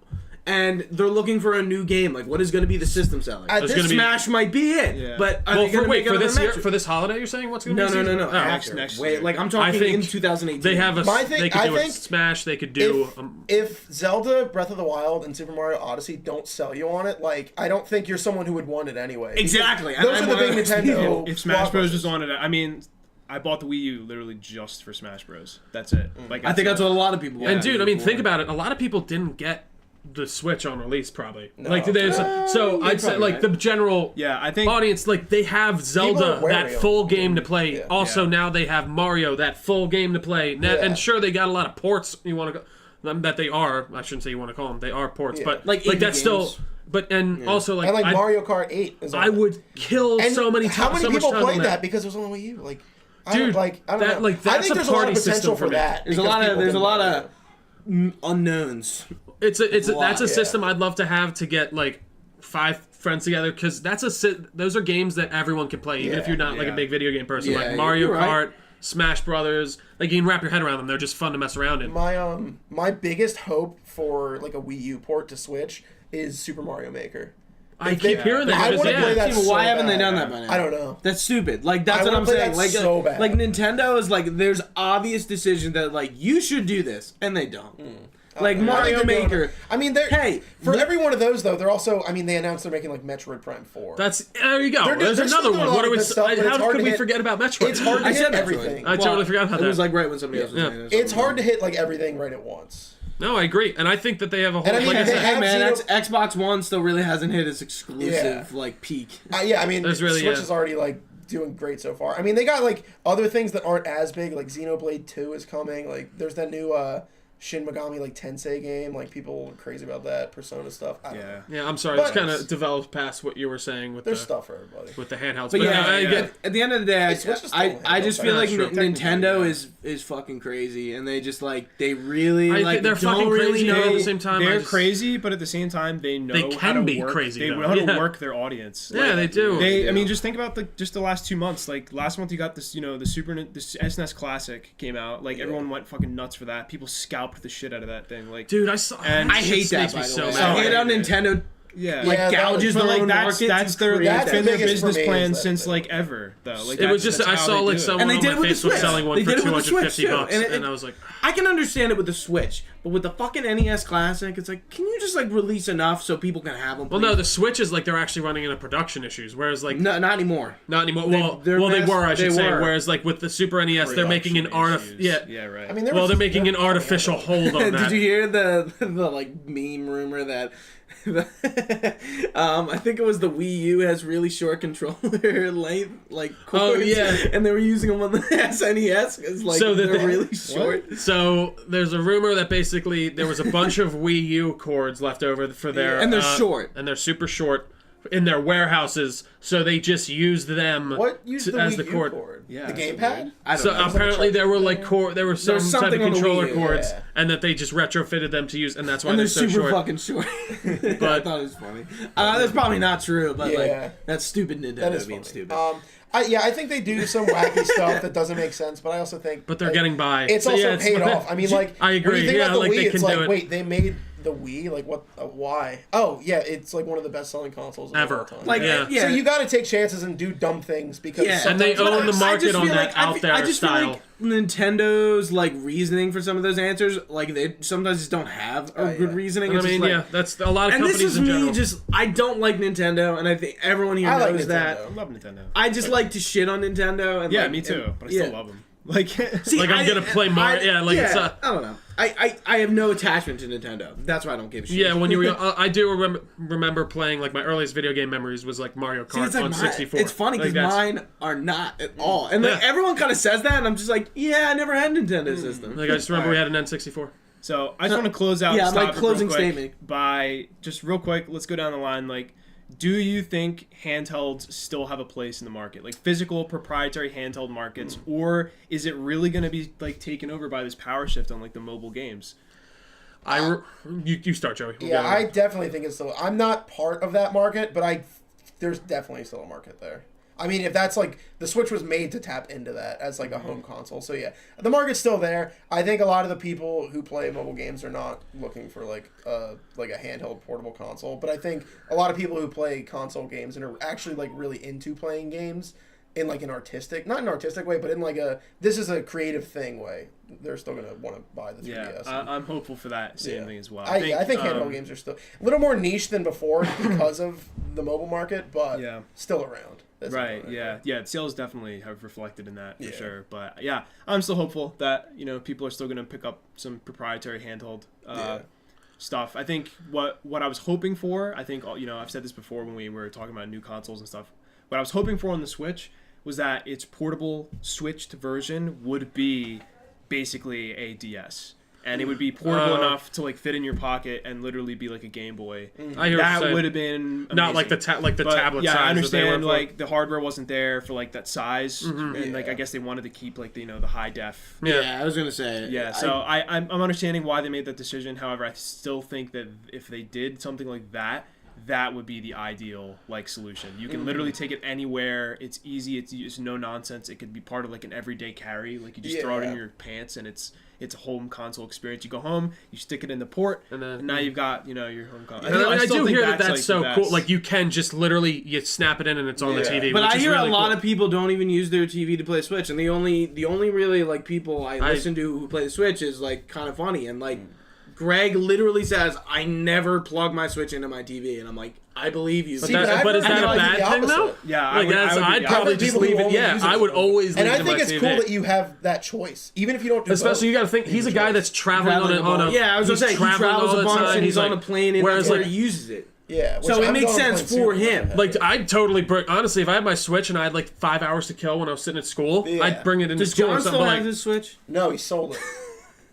And they're looking for a new game. Like, what is going to be the system seller? There's gonna be- Smash might be it. Yeah. But are they gonna make for another this year, Metroid? for this holiday, you're saying what's going to be? No. Oh, Next Wait, year. like I'm talking I think in 2018. They have I think a Smash. They could do. If Zelda Breath of the Wild and Super Mario Odyssey don't sell you on it, like I don't think you're someone who would want it anyway. Exactly. Those are the big Nintendo. If Smash Bros blockbusters. was on it, I mean, I bought the Wii U literally just for Smash Bros. That's it. Like I think that's what a lot of people. And dude, I mean, think about it. A lot of people didn't get the Switch on release, probably. No. Like there's so I'd say like the general I think audience, like they have Zelda, that full game to play. Yeah. Also now they have Mario, that full game to play. And sure, they got a lot of ports. You want to go that they are. I shouldn't say you want to call them. They are ports, but Like that's games. still. But also like, And like Mario Kart 8 is on I it. would kill And so many How times. many So people much time played on that because it was on the Wii U? Like, Dude, I don't that- know. like, I that's think a there's a lot party of system potential for for me. that. There's a because lot of people there's a didn't lot buy of it. unknowns. That's a Yeah. system I'd love to have to get like 5 friends together, because those are games that everyone can play, even if you're not like a big video game person. Yeah, like Mario you're right. Kart, Smash Brothers, like you can wrap your head around them. They're just fun to mess around in. My biggest hope for like a Wii U port to Switch is Super Mario Maker. I keep hearing that. I because, wanna play that Why so haven't they bad. done that by now? I don't know. That's stupid. Like that's I what wanna I'm play saying. that Like so bad. like Nintendo is like there's obvious decision that like you should do this and they don't. Like I think Mario they're doing Maker. it. I mean, they're Hey, for every one of those though. They're also. I mean, they announced they're making like Metroid Prime 4. There you go. There's they're still another doing one. a lot What are of we? good stuff, but it's How hard could to we hit- forget about Metroid? It's hard to I hit said everything. I totally forgot about It was that. like right when somebody else was saying it. It's hard to hit like everything right at once. No, I agree, and I think that they have a whole. And I mean, like I they said, have Hey man, Xeno- that's Xbox One still really hasn't hit its exclusive like peak. Yeah, I mean, There's really- Switch yeah. is already like doing great so far. I mean, they got like other things that aren't as big, like Xenoblade 2 is coming. Like, there's that new Shin Megami like Tensei game. Like, people are crazy about that Persona stuff. I don't know. Yeah, I'm sorry. But- It's kind of developed past what you were saying with There's the stuff for everybody. with the handhelds. But yeah, I get. at the end of the day, Switch is still I just feel like true. Nintendo Technically, is fucking crazy, and they just like they really I like think they're don't fucking really crazy, know. but at the same time, They're crazy, but at the same time, they know They how can to be work. crazy, They though. know how to Yeah. work their audience. Yeah, they do. I mean, just think about the last 2 months. Like last month, you got this. You know, the SNES Classic came out. Like everyone went fucking nuts for that. People scalped the shit out of that thing. Like, Dude, I saw. And I hate that. makes By me the so way. mad. I hate how Nintendo Yeah, like Yeah, gouges but their like own that's market. that's to their create that's that. been their biggest for business me is plan that since thing. like ever though. Like It was just that's I how saw they like do it. someone And they on did my it with the Facebook Switch. selling one They for did it with the Switch, $250, too. and I was like, I can understand it with the Switch, but with the fucking NES Classic, it's like, can you just like release enough so people can have them? well, no, the Switch is like they're actually running into production issues, whereas like no, not anymore. not anymore. they're They best- were, I should they say. were. Whereas like with the Super NES, they're making an Production issues. yeah. right. I mean, there Well, was- they're making an there- artificial hold on that. Did you hear the like meme rumor that I think it was the Wii U has really short controller length, like cords, yeah. and they were using them on the SNES because like So that they're they- really short. So there's a rumor that basically there was a bunch of Wii U cords left over for their And they're short. and they're super short in their warehouses, so they just used them What used the as Wii the U cord. cord? Yeah, the that's gamepad. weird. I don't So know. apparently there were like there were some There's type of something on the controller Wii U, cords, yeah. and that they just retrofitted them to use, and that's why And they're they're so super short. fucking short. I But- thought it was funny. That's probably not true, but Yeah. like that's stupid Nintendo That is being funny. stupid. I think they do some wacky stuff that doesn't make sense, but I also think But they're getting by. It's So, also yeah, it's- paid off. I mean, like I agree. When you think Yeah, about the like, Wii, they it's can like do it. wait, they made the Wii? Like what? Why? Oh yeah, it's like one of the best-selling consoles of Ever. all time. Like Yeah. yeah. So you got to take chances and do dumb things because Yeah. And they sometimes- own the I market just on feel that like- out there I just style. feel like Nintendo's like reasoning for some of those answers, like they sometimes just don't have a good yeah. reasoning. And I It's just mean, like- yeah, that's a lot of And companies this is in me. general. Just I don't like Nintendo, and I think everyone here I like knows that. Nintendo. I love Nintendo. I just like to shit on Nintendo. And Yeah, like, me too. and- But I yeah. still love them. Like, See, Like, I'm gonna play Mario- yeah, like, it's a- I don't know. I have no attachment to Nintendo. That's why I don't give a shit. Yeah, when you were, I do remember playing like my earliest video game memories was like Mario See, Kart it's like on 64. It's funny because Like, that's- mine are not at all, and like Yeah. everyone kind of says that, and I'm just like, yeah, I never had a Nintendo system. Like I just remember we had an N64. so I just want to close out. Yeah, this my topic closing real quick statement. by just real quick. Let's go down the line. Like, do you think handhelds still have a place in the market, like physical proprietary handheld markets, or is it really going to be like taken over by this power shift on like the mobile games? You start, Joey. We'll Yeah, go. I definitely think it's still. I'm not part of that market, but there's definitely still a market there. I mean, if that's like the Switch was made to tap into that as like a home console, so yeah, the market's still there. I think a lot of the people who play mobile games are not looking for like a handheld portable console, but I think a lot of people who play console games and are actually like really into playing games in like an artistic, not an artistic way, but in like this is a creative thing way, they're still gonna want to buy the 3DS. Yeah, I'm hopeful for that same thing as well. I think handheld games are still a little more niche than before because of the mobile market, but Yeah. still around. That's Right. important. Yeah. Sales definitely have reflected in that for Yeah. sure. But yeah, I'm still hopeful that people are still going to pick up some proprietary handheld stuff. I think what I was hoping for. I think I've said this before when we were talking about new consoles and stuff. What I was hoping for on the Switch was that its portable switched version would be basically a DS. And it would be portable enough to like fit in your pocket and literally be like a Game Boy. I hear what you're That saying. would have been Not like the amazing. But, tablet yeah, size. I that they were understand. for. Like the hardware wasn't there for like that size, Mm-hmm. and like I guess they wanted to keep like the high def. Yeah. I was gonna say. Yeah, so I'm understanding why they made that decision. However, I still think that if they did something like that, that would be the ideal like solution. You can literally take it anywhere. It's easy. It's no nonsense. It could be part of like an everyday carry. Like you just throw it in Yeah. your pants, and it's a home console experience. You go home, you stick it in the port, And then- now you've got your home console. And I still do think hear that that's like, so the cool. best. Like you can just literally you snap it in and it's on the Yeah. TV. But which I is hear really a lot cool. of people don't even use their TV to play Switch, and the only really like people I listen to who play the Switch is like kind of funny, and like Greg literally says, "I never plug my Switch into my TV," and I'm like, "I believe you." But, See, but but is I that a like bad the thing though? opposite. Yeah, Like I'd I've probably heard just people who leave it. only Yeah, use it I would for- always leave And it I in think my it's TV. cool that you have that choice, even if you don't do Especially, you both. got to think he's a guy that's traveling on a yeah, I was gonna say he traveling travels all a the bunch time. and he's on like- a plane, and whereas that's where like he uses it. Yeah, So it makes sense for him. Like I'd totally honestly, if I had my Switch and I had like 5 hours to kill when I was sitting at school, Yeah. I'd bring it into Does school John or still something. have Like, his Switch? No, he sold it.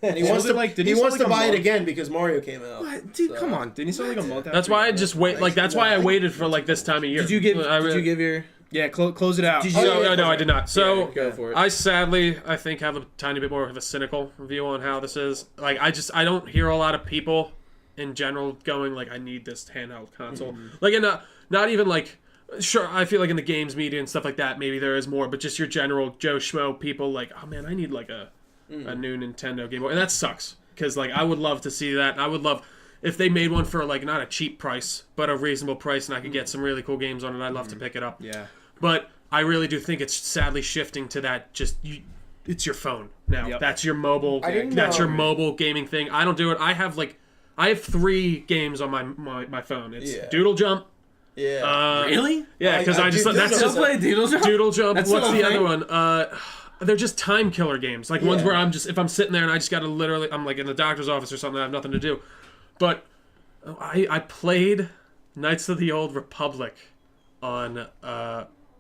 And he Sold wants it, to like, did he he sell, wants like, to a buy it month? again because Mario came out. What? Dude, come on. Didn't he sell like a month? that's why I just wait. Like that's why I waited for like this time of year. Did you give? I Did really- you give your? Yeah, close it out. Did you- No, I did not. So Go for it. I sadly, I think, have a tiny bit more of a cynical view on how this is. Like, I don't hear a lot of people in general going like, I need this handheld console. Like, and not even like, sure, I feel like in the games media and stuff like that, maybe there is more, but just your general Joe Schmo people like, oh man, I need like a new Nintendo Game Boy, and that sucks because like I would love to see that. I would love. if they made one for like not a cheap price, but a reasonable price, and I could get some really cool games on it, I'd love to pick it up. Yeah. But I really do think it's sadly shifting to that. It's your phone now. Yep. That's your mobile. That's your mobile gaming thing. I don't do it. I have 3 games on my phone. It's Doodle Jump. Yeah. Really? Yeah, because I just that's Still play Doodle Jump? Doodle Jump. That's What's still the a other thing? one? They're just time killer games. Like ones where if I'm sitting there and I just gotta literally, I'm like in the doctor's office or something, I have nothing to do. But I played Knights of the Old Republic on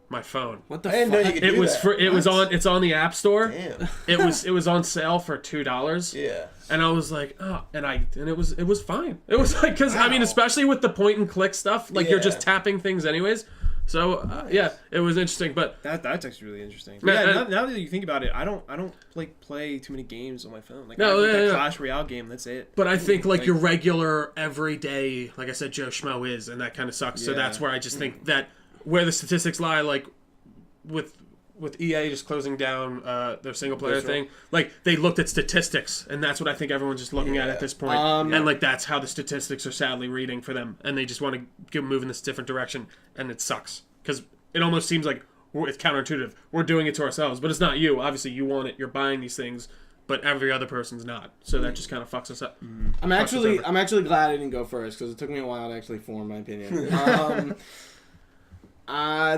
my phone. What the fuck? I didn't know you could do that. It's on the App Store. Damn. It was on sale for $2. Yeah. And I was like, oh, and it was fine. It was like, because I mean, especially with the point and click stuff, like you're just tapping things anyways. So it was interesting, but That's actually really interesting. Yeah, now that you think about it, I don't like play too many games on my phone. Like No, that yeah. Clash Royale game, that's it. But I think like your regular everyday, like I said, Joe Schmo is, and that kind of sucks. So Yeah. that's where I just think that where the statistics lie, like with EA just closing down their single player thing, like they looked at statistics, and that's what I think everyone's just looking at this point, and like that's how the statistics are sadly reading for them, and they just want to move in this different direction, and it sucks because it almost seems like it's counterintuitive. We're doing it to ourselves, but it's not you. Obviously, you want it. You're buying these things. But every other person's not, so that just kind of fucks us up. I'm actually glad I didn't go first because it took me a while to actually form my opinion.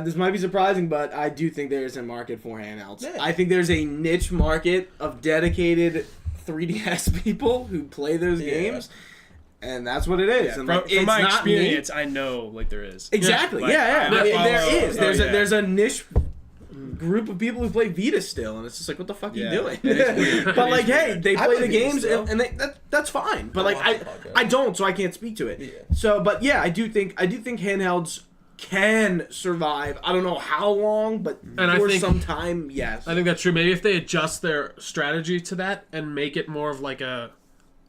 This might be surprising, but I do think there's a market for handhelds. Yeah. I think there's a niche market of dedicated 3DS people who play those games, and that's what it is. Yeah. And from my experience, I know there is. Exactly. Yeah. There is. There's a niche group of people who play Vita still, and it's just like, what the fuck are you doing? But like, hey, they play the games, and that's fine. But like, I don't, so I can't speak to it. Yeah. So, but yeah, I do think handhelds can survive. I don't know how long, but for some time, yes. I think that's true. Maybe if they adjust their strategy to that and make it more of like a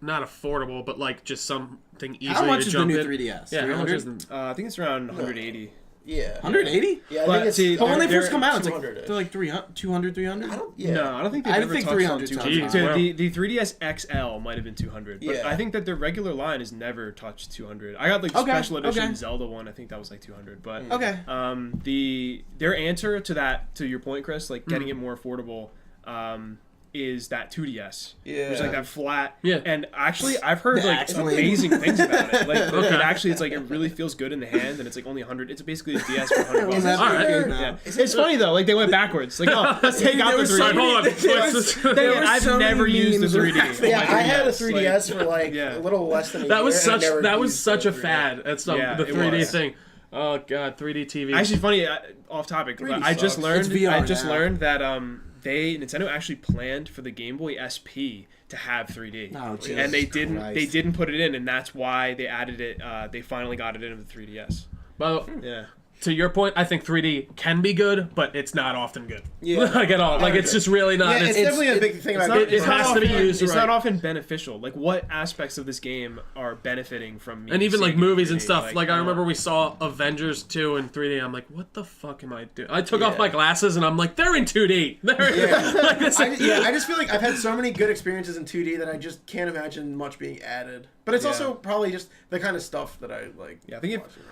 not affordable, but like just something easy to jump in. How much is the new 3DS? Yeah, 300? I think it's around 180. Yeah. 180? Yeah, I think it's... But when they first come out, it's like, 200-ish. they're like 300, 300? No, I don't think they've ever touched 300 on 200. sounds So high. the 3DS XL might have been 200, but I think that their regular line has never touched 200. I got like the special edition Zelda one. I think that was like 200. But their answer to that, to your point, Chris, like getting it more affordable, is that 2DS. Yeah. There's like that flat. Yeah. And actually, I've heard like amazing things about it. Like it's like it really feels good in the hand, and it's like only 100. It's basically a DS for $100. Yeah. It's funny though. Like they went backwards. Like, oh, let's take out the 3D. I've never used the 3D. Yeah, I had a 3DS for like a little less than a year. That was such a fad. That's the 3D thing. Oh god, 3D TV. Actually, funny. Off topic. I just learned that Nintendo actually planned for the Game Boy SP to have 3D, and they didn't put it in, and that's why they added it. They finally got it into the 3DS. Well, to your point, I think 3D can be good, but it's not often good. Yeah, like at all. Like it's just really not. Yeah, it's definitely a big thing about it. It has to be used. It's not often beneficial. Like what aspects of this game are benefiting from? And even like movies and stuff. Like I remember we saw Avengers 2 in 3D. I'm like, what the fuck am I doing? I took off my glasses and I'm like, they're in 2D. I just feel like I've had so many good experiences in 2D that I just can't imagine much being added. But it's also probably just the kind of stuff that I like. Yeah,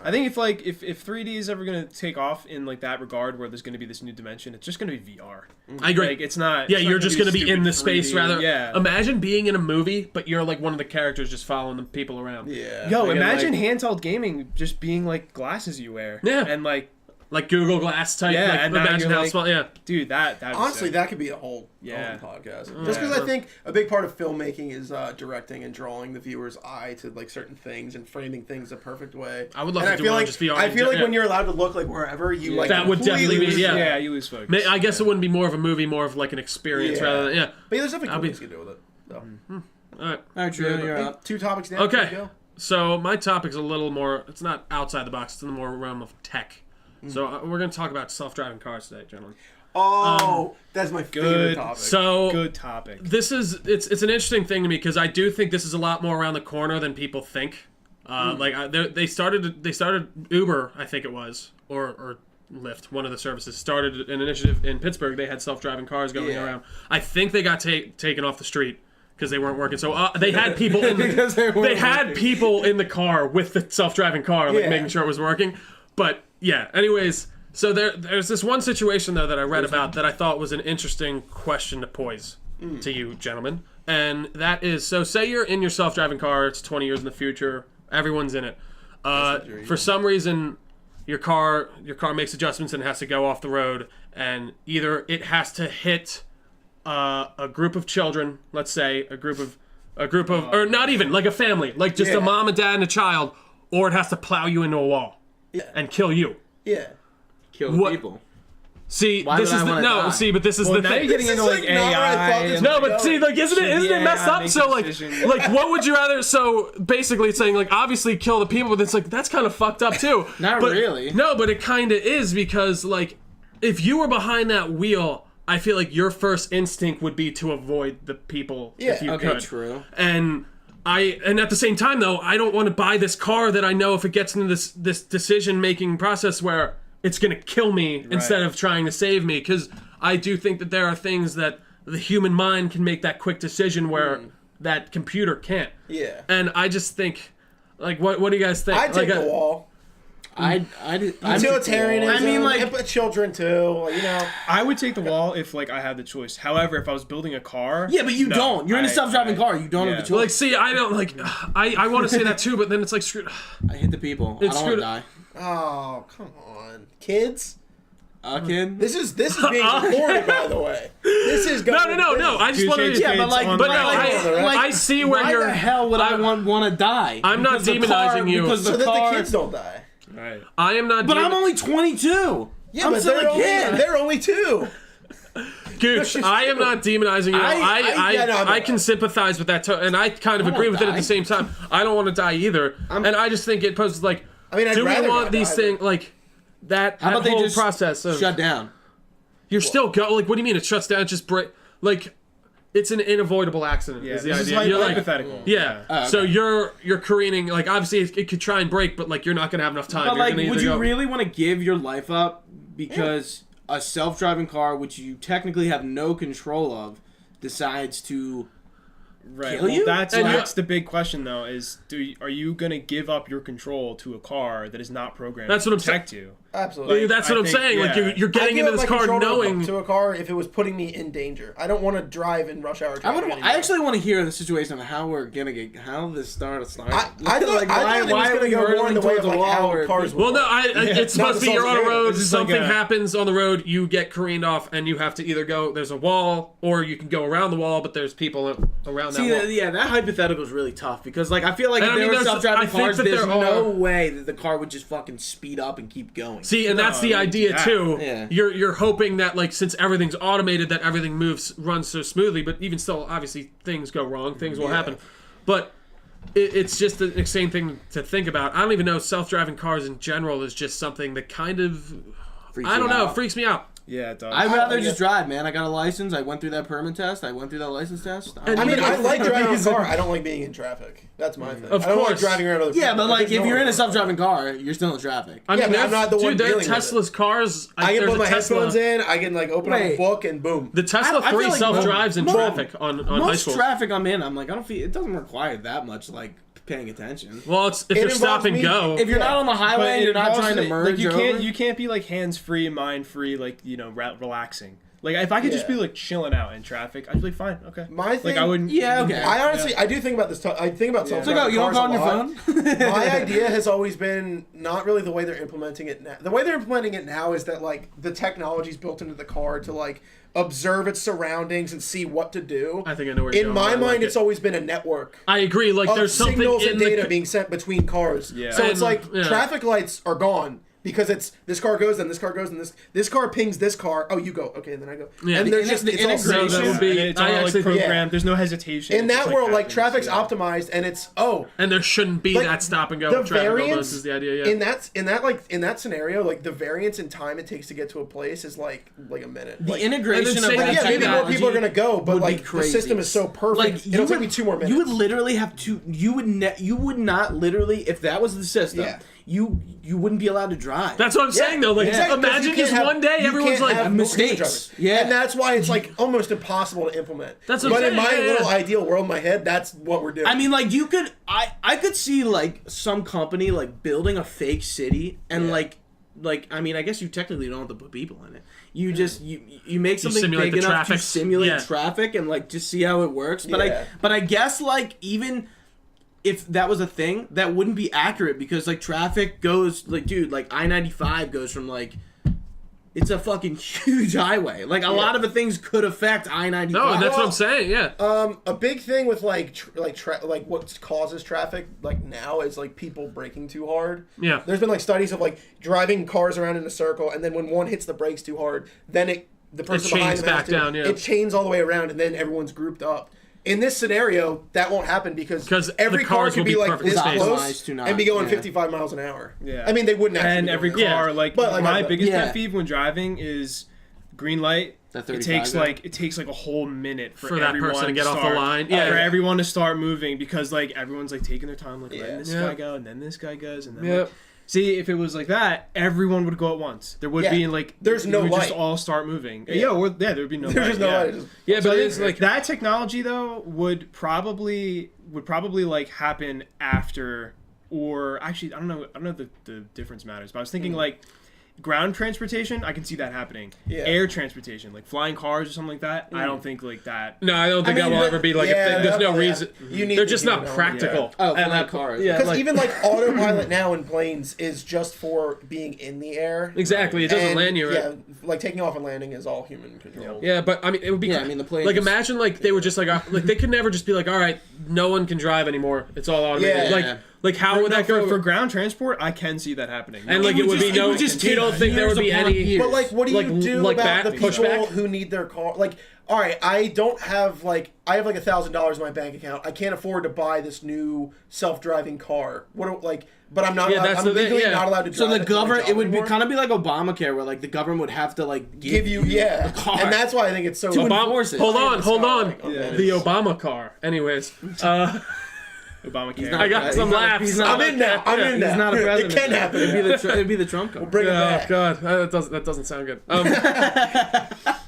I think if 3D is ever gonna take off in like that regard, where there's gonna be this new dimension, it's just gonna be VR. I agree. Like, it's not. Yeah, it's you're not just gonna be in the space 3D. rather. Yeah. Imagine being in a movie, but you're like one of the characters just following the people around. Yeah. Yo, imagine handheld gaming just being like glasses you wear. Yeah. And like Google Glass type. Yeah, like, and now imagine you're how like, small. Yeah. Dude, that honestly, that could be a whole podcast. Just because I think a big part of filmmaking is directing and drawing the viewer's eye to like certain things and framing things a perfect way. I would love to do one just VR. I feel like when you're allowed to look like wherever you like, that would definitely be you lose focus. I guess it wouldn't be more of a movie, more of like an experience rather than But there's definitely cool things you can do with it. So. All right, Drew, you're up. 2 topics down. Okay. So my topic's a little more. It's not outside the box. It's in the more realm of tech. So we're going to talk about self-driving cars today, gentlemen. Oh, that's my favorite topic. So good topic. This is it's an interesting thing to me because I do think this is a lot more around the corner than people think. They started Uber, I think it was, or Lyft, one of the services started an initiative in Pittsburgh. They had self-driving cars going around. I think they got taken off the street, because they weren't working. So they had people in Because they weren't working. people in the car with the self-driving car, like Yeah. making sure it was working. But yeah, anyways, so there's this one situation though that I read about that I thought was an interesting question to pose to you gentlemen, and that is, so say you're in your self-driving car, it's 20 years in the future, everyone's in it. For some reason, your car makes adjustments and it has to go off the road, and either it has to hit a group of children, let's say a group of, or not even like a family, like just a mom, a dad, and a child, or it has to plow you into a wall and kill you. Yeah. Kill the people. See, Why this would is I the wanna die? See, but this is Well, the now thing. you're getting into like not where I thought AI. this And, No, but see, like, isn't it messed up? make So, a like, decision. like, what would you rather? So, basically, it's saying, like, obviously kill the people, but it's like that's kind of fucked up too. Not But- really. No, but it kind of is, because, like, if you were behind that wheel, I feel like your first instinct would be to avoid the people if you Okay, could. true. And at the same time, though, I don't want to buy this car that I know if it gets into this decision making process where it's gonna kill me instead of trying to save me, because I do think that there are things that the human mind can make that quick decision where that computer can't. Yeah. And I just think, like, what do you guys think? I'd take like, the wall. Utilitarianism. I mean, like, and put children too. You know. I would take the wall if like I had the choice. However, if I was building a car, Yeah, but you no, don't. You're in a self-driving car. You don't have the choice. like, see, I don't like. I want to say that too, but then it's like, screw. I hit the people. It's I don't want to screwed- die. Oh, come on, kids. Kid. This is being recorded, by the way. This is No. going. I just Dude, want kids, to. Yeah, but like, on But the no, right. I see where why you're. the hell would I want to die? I'm not Because the demonizing car- you. because So the that car. the kids don't die. Right. I am not. But I'm only 22. Yeah, I'm but still they're a kid. They're only 2. Gooch, I am not demonizing you. I can sympathize with that, and I kind of I don't agree with it at die. the same time. I don't want to die either, and I just think it poses like, I mean, I'd do we rather want not these die, things like that? How about that they whole just process of shut down? you're still go like, what do you mean it shuts down? It just break like it's an unavoidable accident. Yeah, is the this is idea? like You're like, hypothetical. yeah. okay. So you're careening. Like obviously it could try and break, but like you're not gonna have enough time. But You're like, gonna would either you go- really want to give your life up because a self-driving car, which you technically have no control of, decides to Right. kill you? That's the big question though. Is are you gonna give up your control to a car that is not programmed That's to what I'm protect you? Absolutely. That's what I I'm think, saying. Like yeah. you're getting into this car knowing. to a car if it was putting me in danger. I don't want to drive in rush hour traffic. anymore. I actually want to hear the situation of how we're gonna get how this started. I thought, I thought it was why going are to we go more in the way of hurtling like how towards cars Well, work. no, it's Not supposed to the be you're on a self-driving. road, This is like something a- happens on the road, you get careened off, and you have to either go, there's a wall, or you can go around the wall, but there's people around that See, wall. yeah, that hypothetical is really tough because, like, I feel like And if I mean, there were there's- self-driving I think cars, that there's there no are- way that the car would just fucking speed up and keep going. See, and that's the No, idea yeah. too. Yeah. You're hoping that like since everything's automated, that everything runs so smoothly. But even still, obviously things go wrong, things will happen. But it's just the insane thing to think about. I don't even know self-driving cars in general is just something that kind of Freaks I don't you know out. freaks me out. Yeah, it does. I'd rather I just guess- drive, man. I got a license. I went through that permit test. I went through that license test. And I mean, even I if- like driving a car. I don't like being in traffic. That's my thing. Of I don't like course. driving around other people. Yeah, but like, There's if no you're in a one. self-driving car, you're still in traffic. I Yeah, mean, but I'm there's- not the one dude, there are dealing with it. Tesla's cars. I can there's put a my Tesla. headphones in. I can like open up Wait. a book and boom. The Tesla I feel 3 like self-drives in most- traffic on high Most school. traffic I'm in, I'm like, I don't feel it doesn't require that much like paying attention. Well, it's if It you're stop involves and me- go. If you're Yeah. not on the highway and it you're not involves trying to it- merge like you over, can't be like hands free, mind free, like relaxing. Like if I could just Yeah. be like chilling out in traffic, I'd be like, fine, okay. My thing. Like I wouldn't. Yeah, okay. I honestly, I do think about this. I think about so self-driving go. You don't cars go a on your lot. phone. My idea has always been not really the way they're implementing it now. The way they're implementing it now is that like the technology's built into the car to like observe its surroundings and see what to do. I think I know where you're In going. my I like mind, it. it's always been a network I agree. Like of there's something signals in and the data being sent between cars. Yeah. So it's And, like yeah. traffic lights are gone. Because it's this car goes, then this car goes, and this car pings this car. Oh, you go. Okay, and then I go. Yeah. And The there's just the it's all So that integration- would be. And it's all I like actually programmed. yeah. There's no hesitation. in It that just, world, like happens. traffic's Yeah. optimized, and it's and there shouldn't be Like, that stop and go. the traffic variance almost is the idea. Yeah. in that scenario, like the variance in time it takes to get to a place is like a minute. The Like, integration and of then that say- yeah, maybe more technology people are gonna go, but would be like the crazy. system is so perfect. Like It'll take me 2 more minutes. You would literally have to. You would not literally if that was the system. Yeah. you wouldn't be allowed to drive. That's what I'm saying though. Like, Exactly, 'cause imagine you can't just one day you everyone's can't like have mistakes. drivers. Yeah. And that's why it's like almost impossible to implement. That's what but I'm in my saying, little yeah. ideal world in my head, that's what we're doing. I mean, like you could, I could see like some company like building a fake city and like I mean, I guess you technically don't have to put people in it. You just you make something simulate big the enough to traffic. simulate Yeah. traffic and like just see how it works. But Yeah. I guess like even if that was a thing, that wouldn't be accurate because like traffic goes like dude, like I-95 goes from like it's a fucking huge highway. Like a lot of the things could affect I-95. No, and that's what I'm saying. Yeah. a big thing with like what causes traffic like now is like people braking too hard. Yeah. There's been like studies of like driving cars around in a circle, and then when one hits the brakes too hard, then the person chains behind them back has to- down, yeah. It chains all the way around, and then everyone's grouped up. In this scenario, that won't happen because 'Cause every the car cars could will be be like perfectly this spaced. close Optimized to not- and be going yeah. 55 miles an hour. Yeah. I mean, they wouldn't actually And be every going that car, fast. like, But, my biggest Yeah. pet peeve when driving is green light. That It 35 takes guy. like a whole minute for that everyone person to get off the start- line. for Yeah. everyone to start moving because like everyone's like taking their time, like Yeah. letting this Yeah. guy go and then this guy goes and then. Yep. Like, see, if it was like that, everyone would go at once. There would Yeah. be like There's we no would just light. all start moving. Yeah. There would be no. There's light. just no yeah. light. Just- Yeah, So but I it's think like that technology though would probably like happen after, or actually I don't know if the difference matters, but I was thinking like ground transportation, I can see that happening. Yeah. Air transportation, like flying cars or something like that, I don't think like that. no, I don't think that will ever be like. yeah, there's no yeah. reason. You need They're to just do not it all. practical. Oh, And flying that- cars. Yeah, Because like, even like autopilot now in planes is just for being in the air. exactly, it doesn't And, land you right. Yeah, like taking off and landing is all human control. Yeah, but I mean, it would be. Yeah, I mean, the plane Like, is- imagine like they were just like they could never just be like, all right, no one can drive anymore. It's all automated. Yeah. Like how would No, that go for ground transport? I can see that happening. And like it would be no. just You take don't think there would be years upon any? years. But like, what do Like- you do like about that the people pushback? who need their car? Like, all right, I don't have like $1,000 in my bank account. I can't afford to buy this new self-driving car. But I'm not. Yeah, that's I'm the thing, legally yeah. not allowed to drive. So the it for my government, job it would be anymore. kind of be like Obamacare, where like the government would have to like give you the car. and that's why I think it's so. enforce it. Hold on, It's hold not on. like, okay, The it's- Obama car. Anyways, Obamacare. I got some laughs. he's not- I'm in now. I'm in now. He's not a president. It can happen. It'd be the Trump car. Bring it Oh back. god, that doesn't sound good.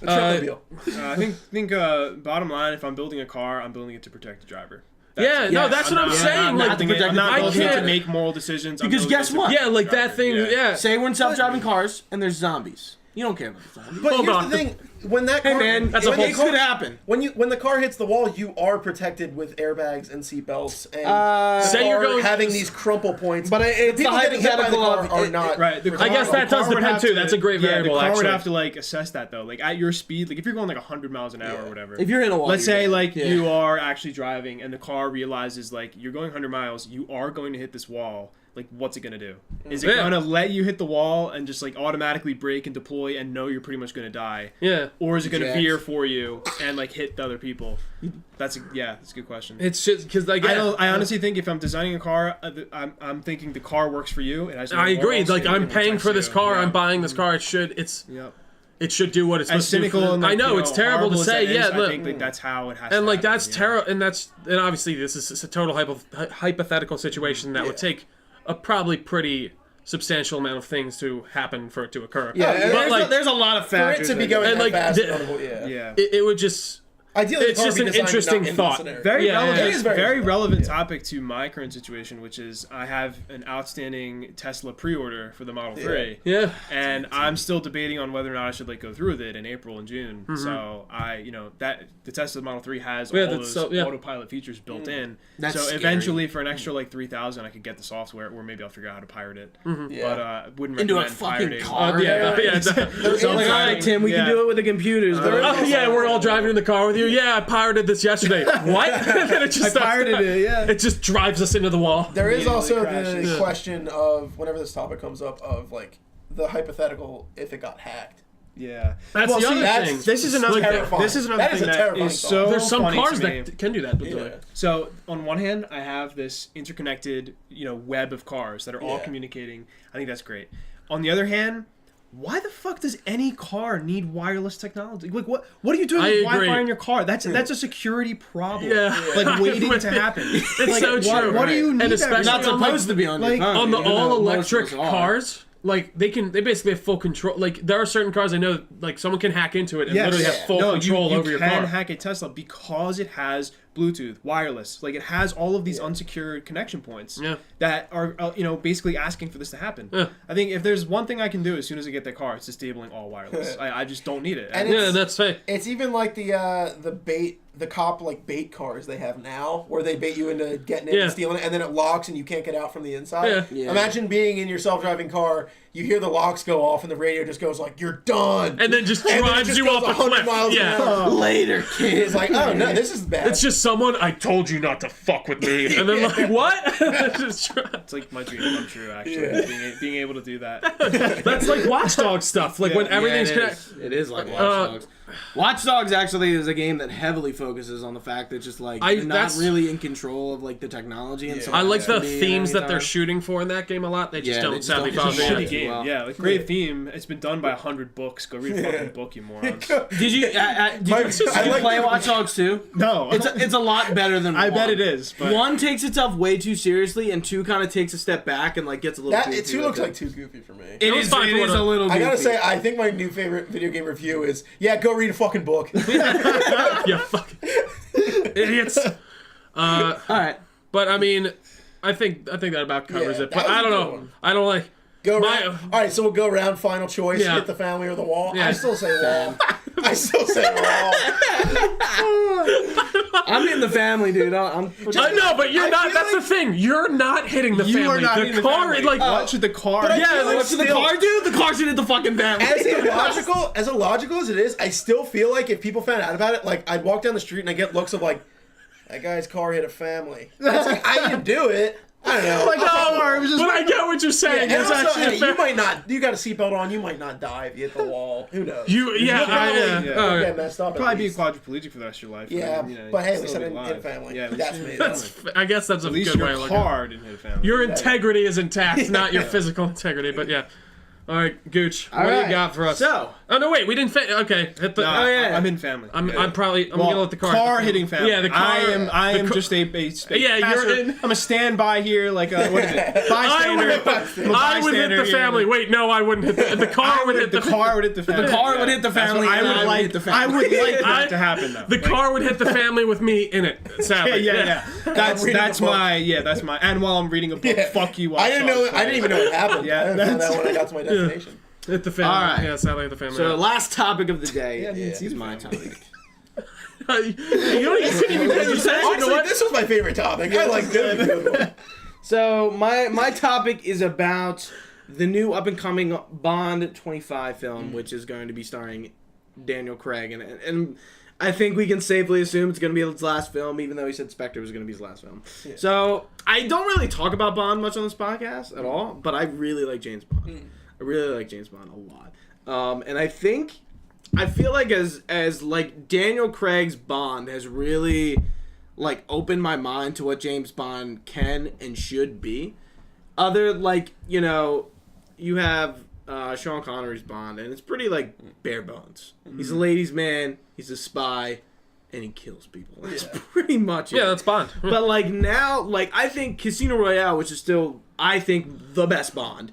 Trumpmobile. I think bottom line, if I'm building a car, I'm building it to protect the driver. Yeah, no, that's what I'm saying. I'm Like, not building it- I'm not I building it to can't. make moral decisions. I'm Because building guess it to what? protect Yeah, the like that driver. thing. Yeah. Say we're in self-driving cars and there's zombies. You don't care about the zombies. But Hold here's on. the thing: when that car, Hey man, That's a when whole- the it car- could happen. when the car hits the wall, you are protected with airbags and seatbelts. And the Say you're car going- having these crumple points. But it's people the getting hit by the hypothetical car of are not Right, the I guess car- that the does car would depend have too. to- That's a great variable. The car Actually, would have to like assess that though, like at your speed. Like if you're going like 100 miles an hour or whatever. If you're in a wall, Let's you're say dead. like Yeah. you are actually driving and the car realizes like you're going 100 miles, you are going to hit this wall. Like what's it gonna do? Is it Yeah. gonna let you hit the wall and just like automatically brake and deploy and know you're pretty much gonna die? yeah. Or is it gonna Eject. veer for you and like hit the other people? That's a good question. It's just because like I honestly think if I'm designing a car, I'm thinking the car works for you. It has no I agree. walls, Like it I'm paying protects for this you. car. Yeah. I'm buying this car. Yep. It should do what it's As supposed to do. cynical and like, I know you it's terrible to horrible as say. that Yeah, is, I look, think like that's how it has. and to like happen, that's yeah. terrible. And obviously this is a total hypothetical situation that would take a probably pretty substantial amount of things to happen for it to occur. Yeah, But, there's, like, there's a lot of for it factors. to be that going And, that like, fast, the- yeah. Yeah. It would just. Ideally, the It's car just would an be designed interesting not in thought. that scenario. Very Yeah, relevant. it is very very interesting. relevant Yeah. topic to my current situation, which is I have an outstanding Tesla pre-order for the Model 3. Yeah. And I'm still debating on whether or not I should like go through with it in April and June. Mm-hmm. So that the Tesla Model 3 has Yeah, all that's those so- yeah. autopilot features built in. That's so scary. eventually, for an extra like $3,000, I could get the software, or maybe I'll figure out how to pirate it. Yeah. But wouldn't Into a recommend fucking pirating. car. Yeah. Yeah. Yeah. There So I'm like, is- all right, Tim, we can Yeah. do it with the computers. but- Oh, yeah, we're all driving in the car with you. Yeah, I pirated this yesterday. What? And then it just starts pirated it, yeah. It just drives us into the wall. There is also crashes. the question of whenever this topic comes up of like the hypothetical if it got hacked. Yeah. That's Well, the see, other that's- thing. This is another. terrifying. This is another That is thing a that terrifying is thought. so. There's some funny cars to me. that can do that. But Yeah. So on one hand, I have this interconnected, web of cars that are all Yeah. communicating. I think that's great. On the other hand, why the fuck does any car need wireless technology? Like, what are you doing I with agree. Wi-Fi in your car? That's a security problem. Yeah. Like, waiting to happen. It's like, so true. What do you need And that especially Not for? supposed to be on your like, phone. On the even though all most electric of us are. cars, like they basically have full control. Like there are certain cars I know, like someone can hack into it and literally have full control over your you can car. hack a Tesla because it has Bluetooth, wireless. Like, it has all of these unsecured connection points that are, basically asking for this to happen. Yeah. I think if there's one thing I can do as soon as I get that car, it's disabling all wireless. I just don't need it. And Yeah, that's right. It's even like the cop like bait cars they have now, where they bait you into getting in and stealing it, and then it locks and you can't get out from the inside. Yeah. Yeah. Imagine being in your self-driving car, you hear the locks go off, and the radio just goes like, "You're done," And then just And then it drives just you goes off a 100 cliff. miles an Yeah. hour. Later, kid. It's like, oh no, this is bad. It's just someone, I told you not to fuck with me. And then like, what? It's like my dream come true, actually, being able to do that. That's like Watchdog stuff. Like when everything's it connected. is. It is like Watch Dogs. Watch Dogs actually is a game that heavily focuses on the fact that just like you're not that's- really in control of like the technology and so I like the to me themes that anytime. they're shooting for in that game a lot. They just Yeah, don't they just sadly don't- follow it's the a end. shitty Game, well. yeah, like great theme. It's been done by 100 books. Go read a fucking book, you morons. Did you play Watch Dogs 2? No, It's a lot better than I one. bet it is. But One takes itself way too seriously, and 2 kind of takes a step back and like gets a little. that. goofy It too with looks like too goofy for me. It was is. fine It for is what a little. I gotta goofy. say, I think my new favorite video game review is go read a fucking book. Yeah, fuck. Idiots. All right. But I mean, I think that about covers Yeah, it. But that was I a don't good know. one. I don't like. Go My- around. All right, so we'll go around. Final choice: Yeah. hit the family or the wall. Yeah. I still say wall. I still say wall. I'm in the family, dude. I'm. I know, but you're I not. feel That's like- the thing. You're not hitting the you family. are not the in the car, family. like, What should the car? But I yeah, feel like What's the still- car do? The car should hit the fucking family. As illogical as it is, I still feel like if people found out about it, like I'd walk down the street and I get looks of like, that guy's car hit a family. It's like I didn't do it. I don't know. Like, no, it was just but I get what you're saying. and It's also, actually hey, fair. you might not. You got a seatbelt on. You might not die if you hit the wall. Who knows? Yeah, You'll probably yeah. get messed up. at probably be least. quadriplegic for the rest of your life. Yeah, I mean, but hey, at you'd least I still be didn't hit a alive. family. Yeah, at least That's you- me. That's. I guess that's a At least good way of your looking at it. car didn't hit a family. Your integrity is intact, not your physical integrity. But yeah. All right, Gooch. What do right. you got for us? So- Oh no, wait. We didn't. Okay. Hit the. Nah, Oh, yeah. I'm in family. I'm probably. I'm Well, gonna let the car. hitting family. Yeah, the car. I am the just a Yeah, passer. you're in- I'm a standby here, like a what is it? I would Bystander. hit I'm a I would hit bystander the here. family. Wait, no, I wouldn't hit the car. Would hit the car would hit the family. The car would hit the That's what family. I and would would like. hit the I family. would like I- that to happen though. The car would hit the family with me in it. Sadly. Yeah. That's reading that's a book. that's my. And while I'm reading a book, fuck you. I didn't know. Watch I didn't even know it happened. Yeah, I didn't find that's- out when I got to my destination. Hit the family. All right. Yeah, sadly hit the family. So the last topic of the day I didn't see is the my family. topic. you couldn't even finish your sentence. You know Honestly, what? this was my favorite topic. I like this. So my topic is about the new up and coming Bond 25 film, which is going to be starring Daniel Craig, and I think we can safely assume it's going to be his last film, even though he said Spectre was going to be his last film. Yeah. So I don't really talk about Bond much on this podcast at all, but I really like James Bond. I really like James Bond a lot, and I feel like as like Daniel Craig's Bond has really like opened my mind to what James Bond can and should be. Other like you have Sean Connery's Bond, and it's pretty like bare bones. He's a ladies' man. He's a spy, and he kills people. That's pretty much it. Yeah, that's Bond. But like now, like I think Casino Royale, which is still I think the best Bond,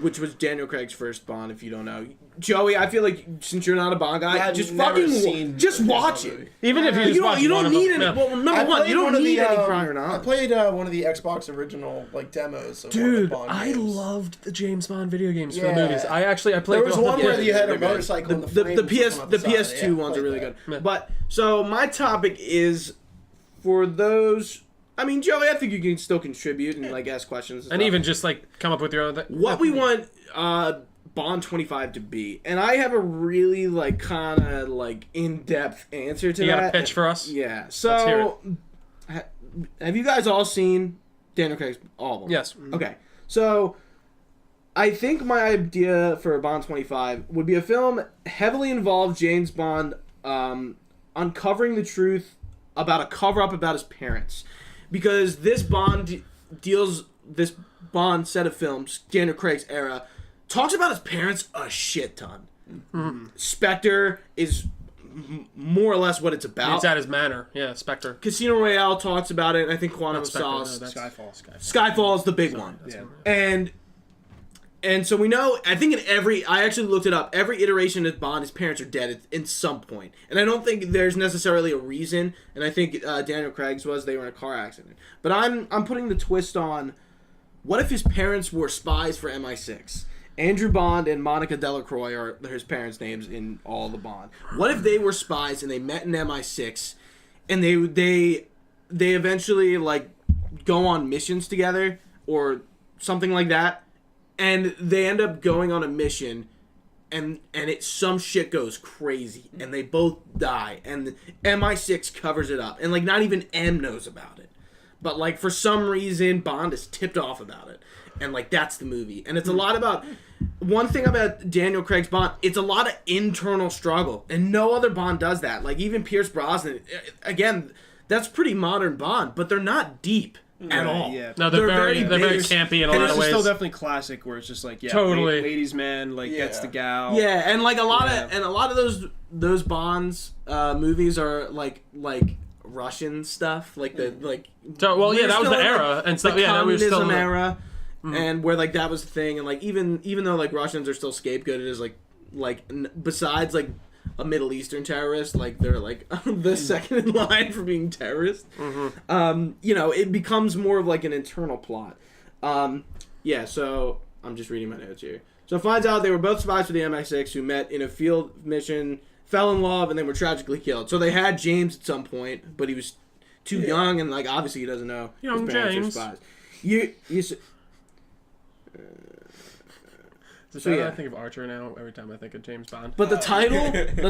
which was Daniel Craig's first Bond. If you don't know, Joey, I feel like since you're not a Bond guy, I've just never fucking seen just the watch movie. it. Even if you just You don't need any. Yeah. Well, number I one, played you don't one of need the, any prior I knowledge. played one of the Xbox original like demos. Of one of the Dude, Bond I games. loved the James Bond video games for Yeah. the movies. I played. There was the whole one thing. where you had they're a good. motorcycle and the the flames PS on the side. PS2 Yeah, ones are played really that. good. But so my topic is for those. I mean, Joey, I think you can still contribute and like ask questions And stuff. even just like come up with your own thing. What we want Bond 25 to be, and I have a really like kind of like in-depth answer to You that. got a pitch for us? Yeah. Let's hear So, have you guys all seen Daniel Craig's all of them? Yes. Okay. So, I think my idea for Bond 25 would be a film heavily involved James Bond uncovering the truth about a cover-up about his parents, because this Bond set of films, Daniel Craig's era, talks about his parents a shit ton. Spectre is more or less what it's about. It's at his manor. Yeah, Spectre. Casino Royale talks about it, and I think Quantum of Spectre, Solace. no, that's- Skyfall is the big one. Yeah. And so we know, I think I actually looked it up, every iteration of Bond, his parents are dead at some point. And I don't think there's necessarily a reason, and I think Daniel Craig's was they were in a car accident. But I'm putting the twist on, what if his parents were spies for MI6? Andrew Bond and Monica Delacroix are his parents' names in all the Bond. What if they were spies and they met in MI6 and they eventually like go on missions together or something like that, and they end up going on a mission and some shit goes crazy and they both die and MI6 covers it up and like not even M knows about it. But like for some reason Bond is tipped off about it. And like that's the movie. And it's a lot about one thing about Daniel Craig's Bond, it's a lot of internal struggle. And no other Bond does that. Like even Pierce Brosnan, again, that's pretty modern Bond, but they're not deep at all. Yeah. No, they're very basic. campy in a And lot it's of ways. still definitely classic, where it's just like, yeah, Totally. ladies' man, like, gets the gal. Yeah, and like a lot of those Bonds movies are like Russian stuff, like the like. So, well, yeah, we're that was still the in, era, like, and stuff. the Yeah, that was still communism era, and where like that was the thing, and like even though like Russians are still scapegoated as like besides like a Middle Eastern terrorist, like they're like the second in line for being terrorists. You know, it becomes more of like an internal plot. Yeah, so I'm just reading my notes here. So it finds out they were both spies for the MI6 who met in a field mission, fell in love, and then were tragically killed. So they had James at some point, but he was too young, and like obviously he doesn't know Young his parents James. are spies. So yeah. I think of Archer now every time I think of James Bond. But the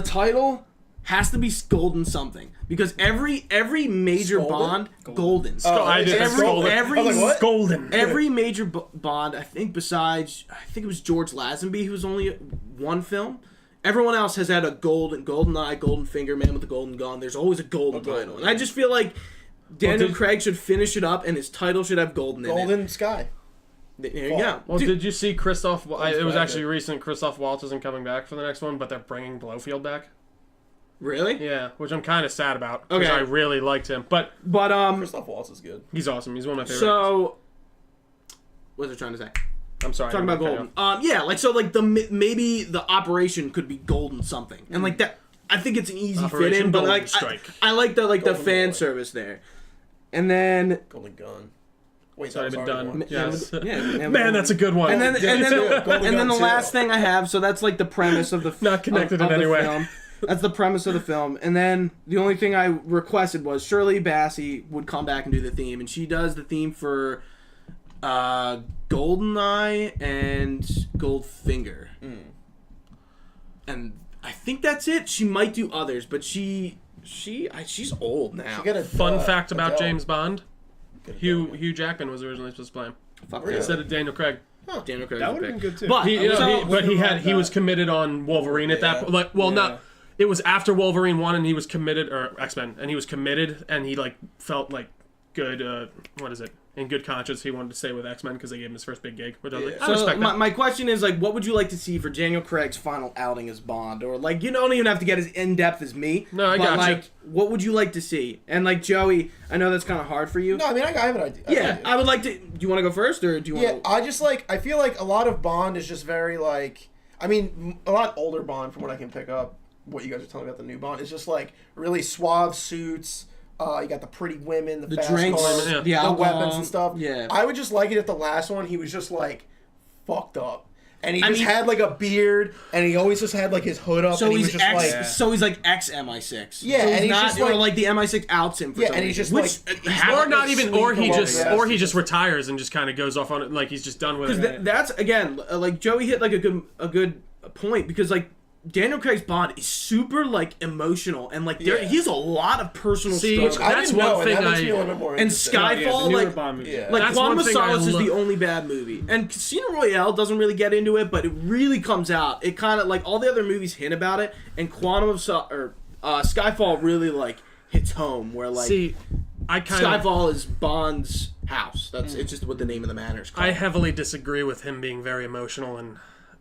title has to be Golden something, because every major Scolded? Bond Golden. I did. Every I was like, what? Golden. Every major Bond, I think besides, I think it was George Lazenby, who was only one film. Everyone else has had a golden eye, golden finger, man with a golden gun. There's always a golden title. And I just feel like Daniel Craig should finish it up, and his title should have golden in it. Golden Sky. There you go. Well, Dude, did you see Christoph? It was bad, actually recent. Christoph Waltz isn't coming back for the next one, but they're bringing Blofeld back. really? Yeah, which I'm kind of sad about because Okay. I really liked him. But But Christoph Waltz is good. he's awesome. He's one of my favorites. so what was I trying to say? I'm sorry. Talking about golden. Yeah, like so, like maybe the operation could be golden something, and like that. I think it's an easy fit Operation in, but Golden like Strike. I like the Golden fan Boy. service there, and then Golden Gun. Wait, Sorry, that was been already done. one. Yes. yeah, Man, that's a good one. and then Golden the Gun last too. thing I have. So that's like the premise of the Not connected of in any the way. film. That's the premise of the film, and then the only thing I requested was Shirley Bassey would come back and do the theme, and she does the theme for Goldeneye and Goldfinger. And I think that's it. She might do others, but she's old now. She got a Fun fact about Adele. James Bond: Good Hugh Jackman was originally supposed to play him Fuck Really? instead of Daniel Craig. Daniel Craig. That was would have picked. been good too. But He was committed on Wolverine at that point. Like, well, Yeah. not. It was after Wolverine 1 and he was committed, or X-Men, and he was committed and he like felt like good. What is it? In good conscience, he wanted to stay with X-Men because they gave him his first big gig. Which I was like, I So respect that. my question is like, what would you like to see for Daniel Craig's final outing as Bond, or like you don't even have to get as in depth as me. No, I but gotcha. like, what would you like to see? And like Joey, I know that's kind of hard for you. No, I mean I have an idea. Yeah, I would like to. Do you want to go first, or do you want? Yeah, I just I feel like a lot of Bond is just very like, I mean, a lot older Bond from what I can pick up, what you guys are telling me about the new Bond, is just like really suave suits. You got the pretty women, the fast drinks, cars, yeah. the the alcohol, weapons and stuff. Yeah. I would just like it if the last one he was just like fucked up. And he I just mean- had like a beard, and he always just had like his hood up. So and he he's was just ex. like, So he's like ex MI6. Yeah, so and he's not, just, or like- like the MI6 outs him for Yeah, some and he's reason, just, which like- have Or like not a even, sweet or he below just, vest. or he just retires and just kind of goes off on it, like he's just done with it. Because that's again like Joey hit like a good point, because like Daniel Craig's Bond is super like emotional, and like he has a lot of personal See, struggles. I That's didn't know, one and thing that makes I- me a little bit more And interested. Skyfall, Yeah, the newer like- Bond movies. Yeah. Like That's Quantum one of thing I Solace is lo- the only bad movie, and Casino Royale doesn't really get into it, but it really comes out. It kind of like all the other movies hint about it, and Skyfall really like hits home, where like See, I kind of, Skyfall is Bond's house. That's it's just what the name of the manor is called. I heavily disagree with him being very emotional and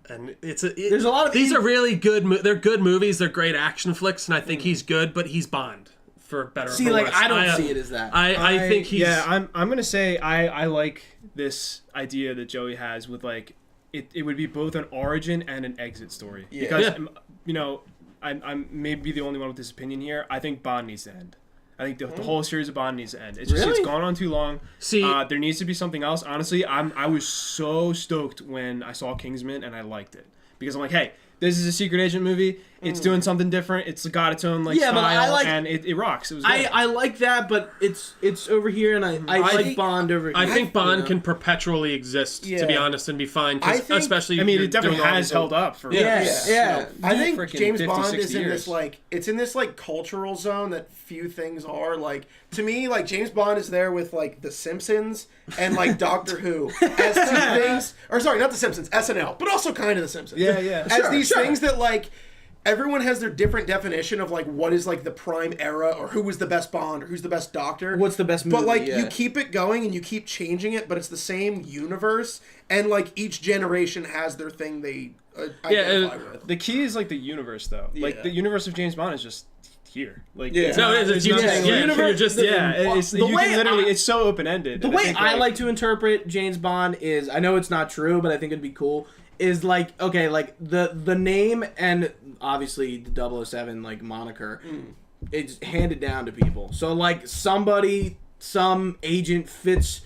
And there's There's a lot of these are really good. They're good movies. They're great action flicks, and I think he's good. But he's Bond for better. See, or like worse. I don't see it as that. I think he's. Yeah, I'm gonna say I like this idea that Joey has with like it would be both an origin and an exit story. Yeah. Because Yeah. you know, I'm maybe the only one with this opinion here. I think Bond needs to end. I think the whole series of Bond needs to end. It's just Really? it's gone on too long. See- there needs to be something else. Honestly, I was so stoked when I saw Kingsman and I liked it because I'm like, hey, this is a secret agent movie. It's doing something different. It's got its own Yeah, style, but I like- and it rocks. It was good. I like that, but it's over here, and I like think- Bond over here. I think Bond you know? can perpetually exist, to be Yeah. honest, and be fine. 'Cause I think- especially, I mean, you're it definitely doing all has these- held up for Yeah, Yeah. yeah. I think freaking James 50, Bond 60 is in years. this like it's in this like cultural zone that few things are. Like to me, like James Bond is there with like The Simpsons and like Doctor Who as two things. Or sorry, not The Simpsons, SNL, but also kind of The Simpsons. Yeah, yeah. As these things that like everyone has their different definition of like what is like the prime era or who was the best Bond or who's the best Doctor. What's the best movie? But like yeah. you keep it going and you keep changing it, but it's the same universe, and like each generation has their thing they identify with. The key is like the universe, though. Like Yeah. the universe of James Bond is just here. Like Yeah. it's No, not- it is. it's You not- just, yeah, you're just it's, The you way can literally. I- It's so open ended. The way I like to interpret James Bond is, I know it's not true, but I think it'd be cool. Is like, okay, like the name and obviously the 007 like moniker, it's handed down to people. So like some agent fits.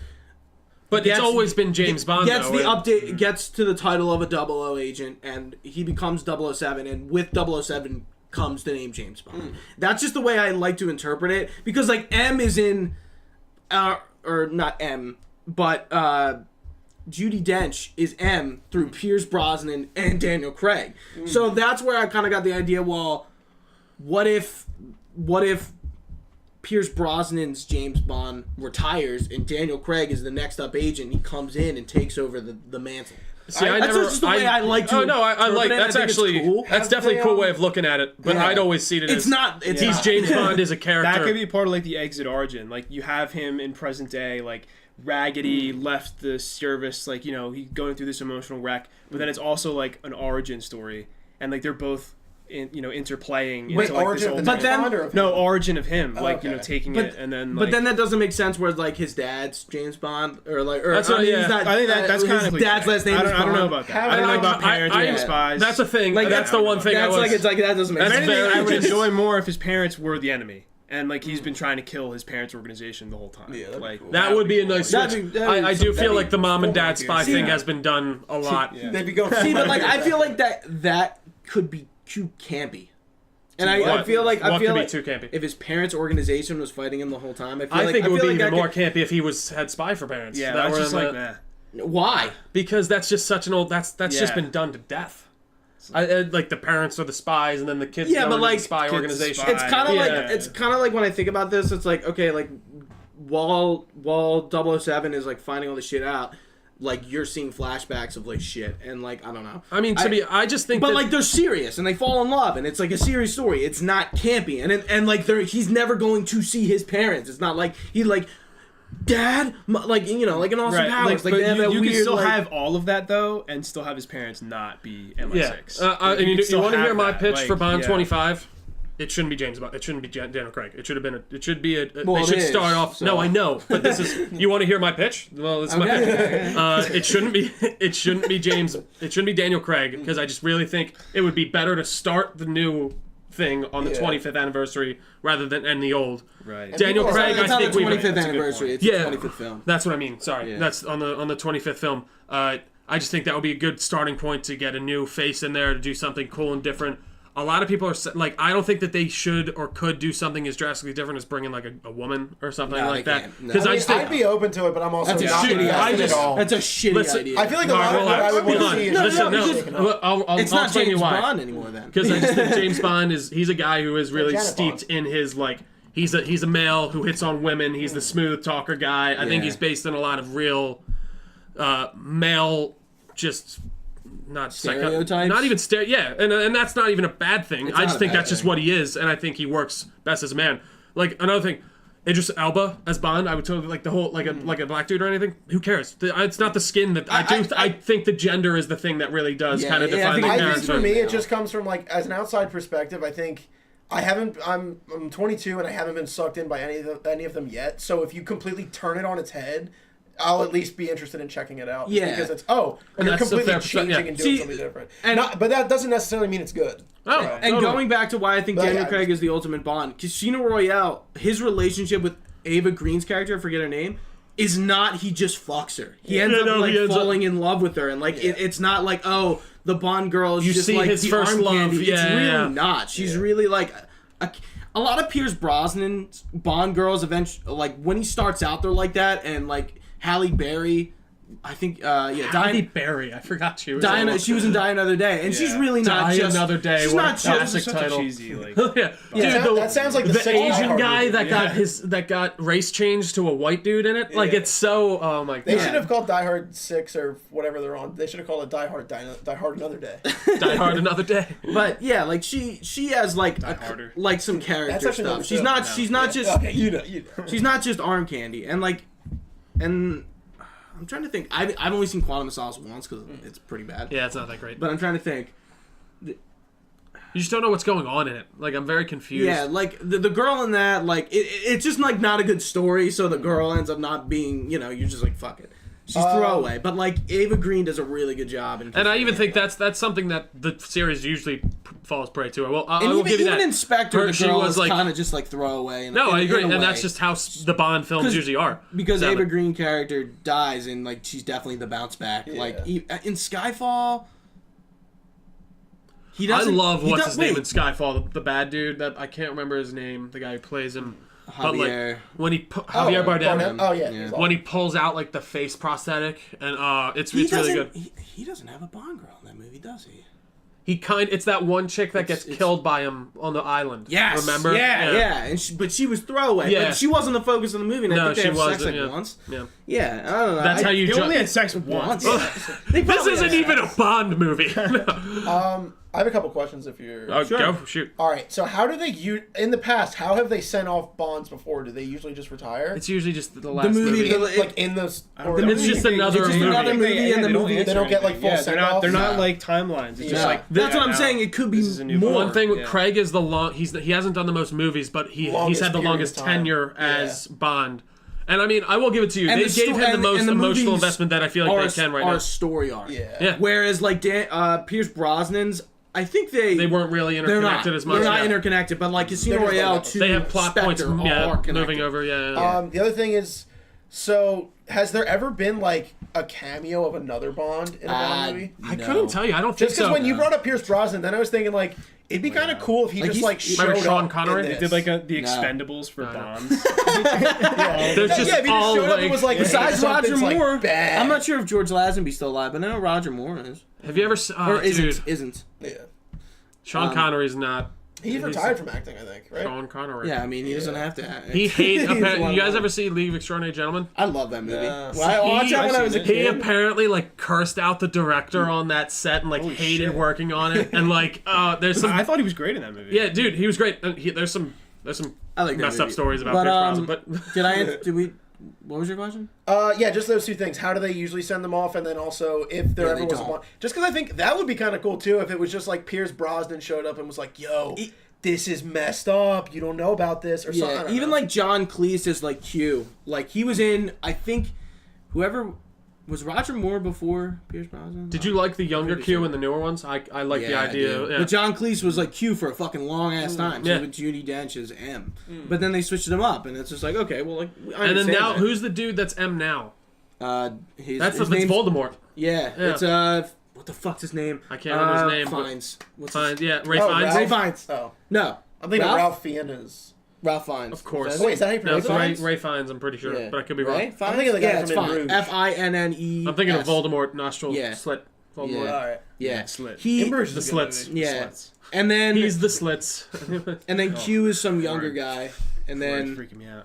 But Gets- it's always been James Bond. Gets though, the and- update, gets to the title of a 00 agent, and he becomes 007, and with 007 comes the name James Bond. That's just the way I like to interpret it, because like M is in, or not M, but Judi Dench is M through Pierce Brosnan and Daniel Craig. So that's where I kind of got the idea. Well, what if Pierce Brosnan's James Bond retires and Daniel Craig is the next up agent? He comes in and takes over the mantle. See, That's just the way I like to. Oh no, I like interpret it. that's I think it's actually cool. that's definitely a cool they, way of looking at it. But Yeah. I'd always see it It's as not. It's he's not. James Bond as a character. That could be part of like the exit origin. Like you have him in present day, like raggedy, left the service, like he's going through this emotional wreck. But then it's also like an origin story, and like they're both interplaying. Wait, into, like, origin this of the But then- Bond or of no him? origin of him, like okay. taking But- it and then. But Like, then that doesn't make sense. Where like his dad's James Bond, or like, or That's I what- mean, yeah. he's not, I think that's his kind of dad's last name. I is don't know Bond. about that. I don't know about parents being spies. That's a thing. Like, that's the one thing. That's I was, like it's like that doesn't make That's If sense. anything, very I would just- enjoy more if his parents were the enemy, and like he's been trying to kill his parents' organization the whole time. Yeah, that'd be like cool. that would be a nice That'd switch. be- that'd be I do some- feel that'd like the mom and dad See, spy thing yeah. has been done a lot. Yeah. They'd be going. See, but like I feel like that could be too campy. And I What? feel like What could be like too campy? if his parents' organization was fighting him the whole time, I think it would be like even I more could- campy if he had spy for parents. Yeah, That that's were just in like the- nah. Why? because that's just such an old. That's just Yeah. been done to death. Like the parents are the spies, and then the kids Yeah, go but, into like, the spy kids organization. spy. It's kind of Yeah. like it's kind of like when I think about this, it's like, okay, like while 007 is like finding all this shit out, like you're seeing flashbacks of like shit, and like I don't know. I mean, I just think But that, like they're serious and they fall in love and it's like a serious story. It's not campy and like he's never going to see his parents. It's not like he like dad like like in Austin Powers. Like but they have that you weird can still like, have all of that though, and still have his parents not be MI6. yeah. Like, I mean, can you still want to have hear my that, pitch like, for Bond yeah. 25? It shouldn't be James Bond. It shouldn't be Daniel Craig. It should have been. It should be a. Well, they it should is, start off. so- No, I know, but this is. You want to hear my pitch? Well, this is my pitch. It shouldn't be. It shouldn't be James. It shouldn't be Daniel Craig because I just really think it would be better to start the new thing on the Yeah. 25th anniversary rather than end the old. Right. Daniel people are Craig, saying It's I not think the we've. 25th That's a good anniversary. point. It's Yeah. the 25th film. That's what I mean. Sorry, Yeah. that's on the 25th film. I just think that would be a good starting point to get a new face in there to do something cool and different. A lot of people are like, I don't think that they should or could do something as drastically different as bringing like a woman or something No, like they that. can't. No. Because I just think I'd be open to it, but I'm also That's a not shitty invested idea. at all. That's a shitty Listen, idea. I feel like a lot of what I would want to see is Listen, no, no, because- I'll it's I'll not explain James you why. Bond anymore then. Because I just think James Bond he's a guy who is really Janet steeped Bond. in his like he's a male who hits on women. He's the smooth talker guy. I think Yeah. he's based on a lot of real male just not Stereotypes? not even and that's not even a bad thing. It's I not just a think bad that's just thing. what he is, and I think he works best as a man. Like another thing, Idris Elba as Bond, I would totally like the whole like a black dude or anything. Who cares? It's not the skin that I think the gender is the thing that really does kind of define the character. I think for me it just comes from like as an outside perspective. I think I'm 22 and I haven't been sucked in by any of them yet. So if you completely turn it on its head, I'll at least be interested in checking it out. Yeah, because it's you're completely changing and doing something different. But that doesn't necessarily mean it's good. Oh, and totally. Going back to why I think Daniel Craig is the ultimate Bond, Casino Royale, his relationship with Ava Green's character, I forget her name, is not he just fucks her. He ends up falling in love with her, and it's not like the Bond girl is just like the arm candy. It's really not. She's really like a lot of Pierce Brosnan's Bond girls. Eventually, like when he starts out, they're like that, and like Halle Berry. I think, Halle Berry. I forgot she was. She was in Die Another Day, and she's really not Die just Another Day. She's not just title. Cheesy, like, Dude, that sounds like the Asian guy that got race changed to a white dude in it. Like it's so. Oh my god. They should have called Die Hard 6 or whatever they're on. They should have called it Die Hard Another Day. Die Hard Another Day. But yeah, like she has like like some character stuff. She's not just she's not just arm candy, and I'm trying to think. I've only seen Quantum of Solace once because it's pretty bad. Yeah, it's not that great. But I'm trying to think. You just don't know what's going on in it. Like, I'm very confused. Yeah, like, the girl in that, like, it's just, like, not a good story, so the girl ends up not being, you're just like, fuck it. She's throwaway. But, like, Ava Green does a really good job. And I even think that's something that the series usually falls prey to. I will give you that. Even Inspector, the girl was like, kind of just, like, throwaway. I agree. And that's just how the Bond films usually are. Because Ava Green character dies, and, like, she's definitely the bounce back. Yeah. Like, in Skyfall... I love what's his name in Skyfall, the bad dude that I can't remember his name, the guy who plays him. Javier. But like when Javier Bardem. Oh yeah. When he pulls out like the face prosthetic and it's really good. He doesn't have a Bond girl in that movie, does he? It's that one chick that gets killed by him on the island. Yes. Remember? Yeah. And but she was throwaway. Yeah. But she wasn't the focus of the movie. And I think they had sex like once. Yeah. Yeah. I don't know. That's how you. They only had sex once. This isn't even a Bond movie. I have a couple questions if you're... Sure. Go, shoot. All right, so how do they... in the past, how have they sent off Bonds before? Do they usually just retire? It's usually just the last movie. In the... It's just another movie. In the movie. They don't get like full send-off? They're not like timelines. It's just like... That's what I'm saying. It could be more. One thing with Craig is he hasn't done the most movies, but he's had the longest tenure as Bond. And I mean, I will give it to you. They gave him the most emotional investment that I feel like they can right now. Our story arc. Yeah. Whereas like Pierce Brosnan's, I think they weren't really interconnected as much. They're not interconnected, but like Casino Royale, they have plot points moving over. The other thing is, so has there ever been like a cameo of another Bond in a Bond movie? I couldn't tell you. I don't think so. Just because when you brought up Pierce Brosnan, then I was thinking like it'd be kind of cool if he just like showed Sean up. Connery. They did like the Expendables for Bonds. There's just if he just showed up and was like, besides Roger Moore, bad. I'm not sure if George Lazenby's still alive, but I know Roger Moore is. Have you ever? Or isn't? Yeah. Sean Connery's not. He's retired from acting, I think, right? Sean Connery. Yeah, I mean, he doesn't have to act. He hates... You guys ever see League of Extraordinary Gentlemen? I love that movie. Yeah. I watched that when I was a kid. He apparently, like, cursed out the director on that set and, like, hated working on it. And, like, there's some... I thought he was great in that movie. Yeah, dude, he was great. There's some I like messed up stories about Pierce Brosnan, but... What was your question? Yeah, just those two things. How do they usually send them off? And then also, if there ever was one. Just because I think that would be kind of cool, too, if it was just like Pierce Brosnan showed up and was like, yo, this is messed up. You don't know about this or something. Yeah, even like John Cleese is like Q. Like, he was in, I think, whoever... Was Roger Moore before Pierce Brosnan? Did you like the younger Q and the newer ones? I like the idea. Yeah. But John Cleese was like Q for a fucking long ass time. So with Judi Dench as M. But then they switched him up, and it's just like, okay, well, like. And then now, who's the dude that's M now? That's Voldemort. Yeah. It's what the fuck's his name? I can't remember his name. Fiennes. Ray Fiennes. Ray Fiennes. Oh no, I'm thinking of Ralph Fiennes. Ralph Fiennes. Of course. Wait, is that how you pronounce it? Ray Fiennes, I'm pretty sure, but I could be wrong. Ray Fiennes? I'm thinking of the guy from Rouge. F-I-N-N-E. I'm thinking of Voldemort nostril slit. Voldemort. All right. Yeah. Slit. The slits. Yeah. Slits. And then he's the slits. And then Q is some younger guy. And then freaking me out.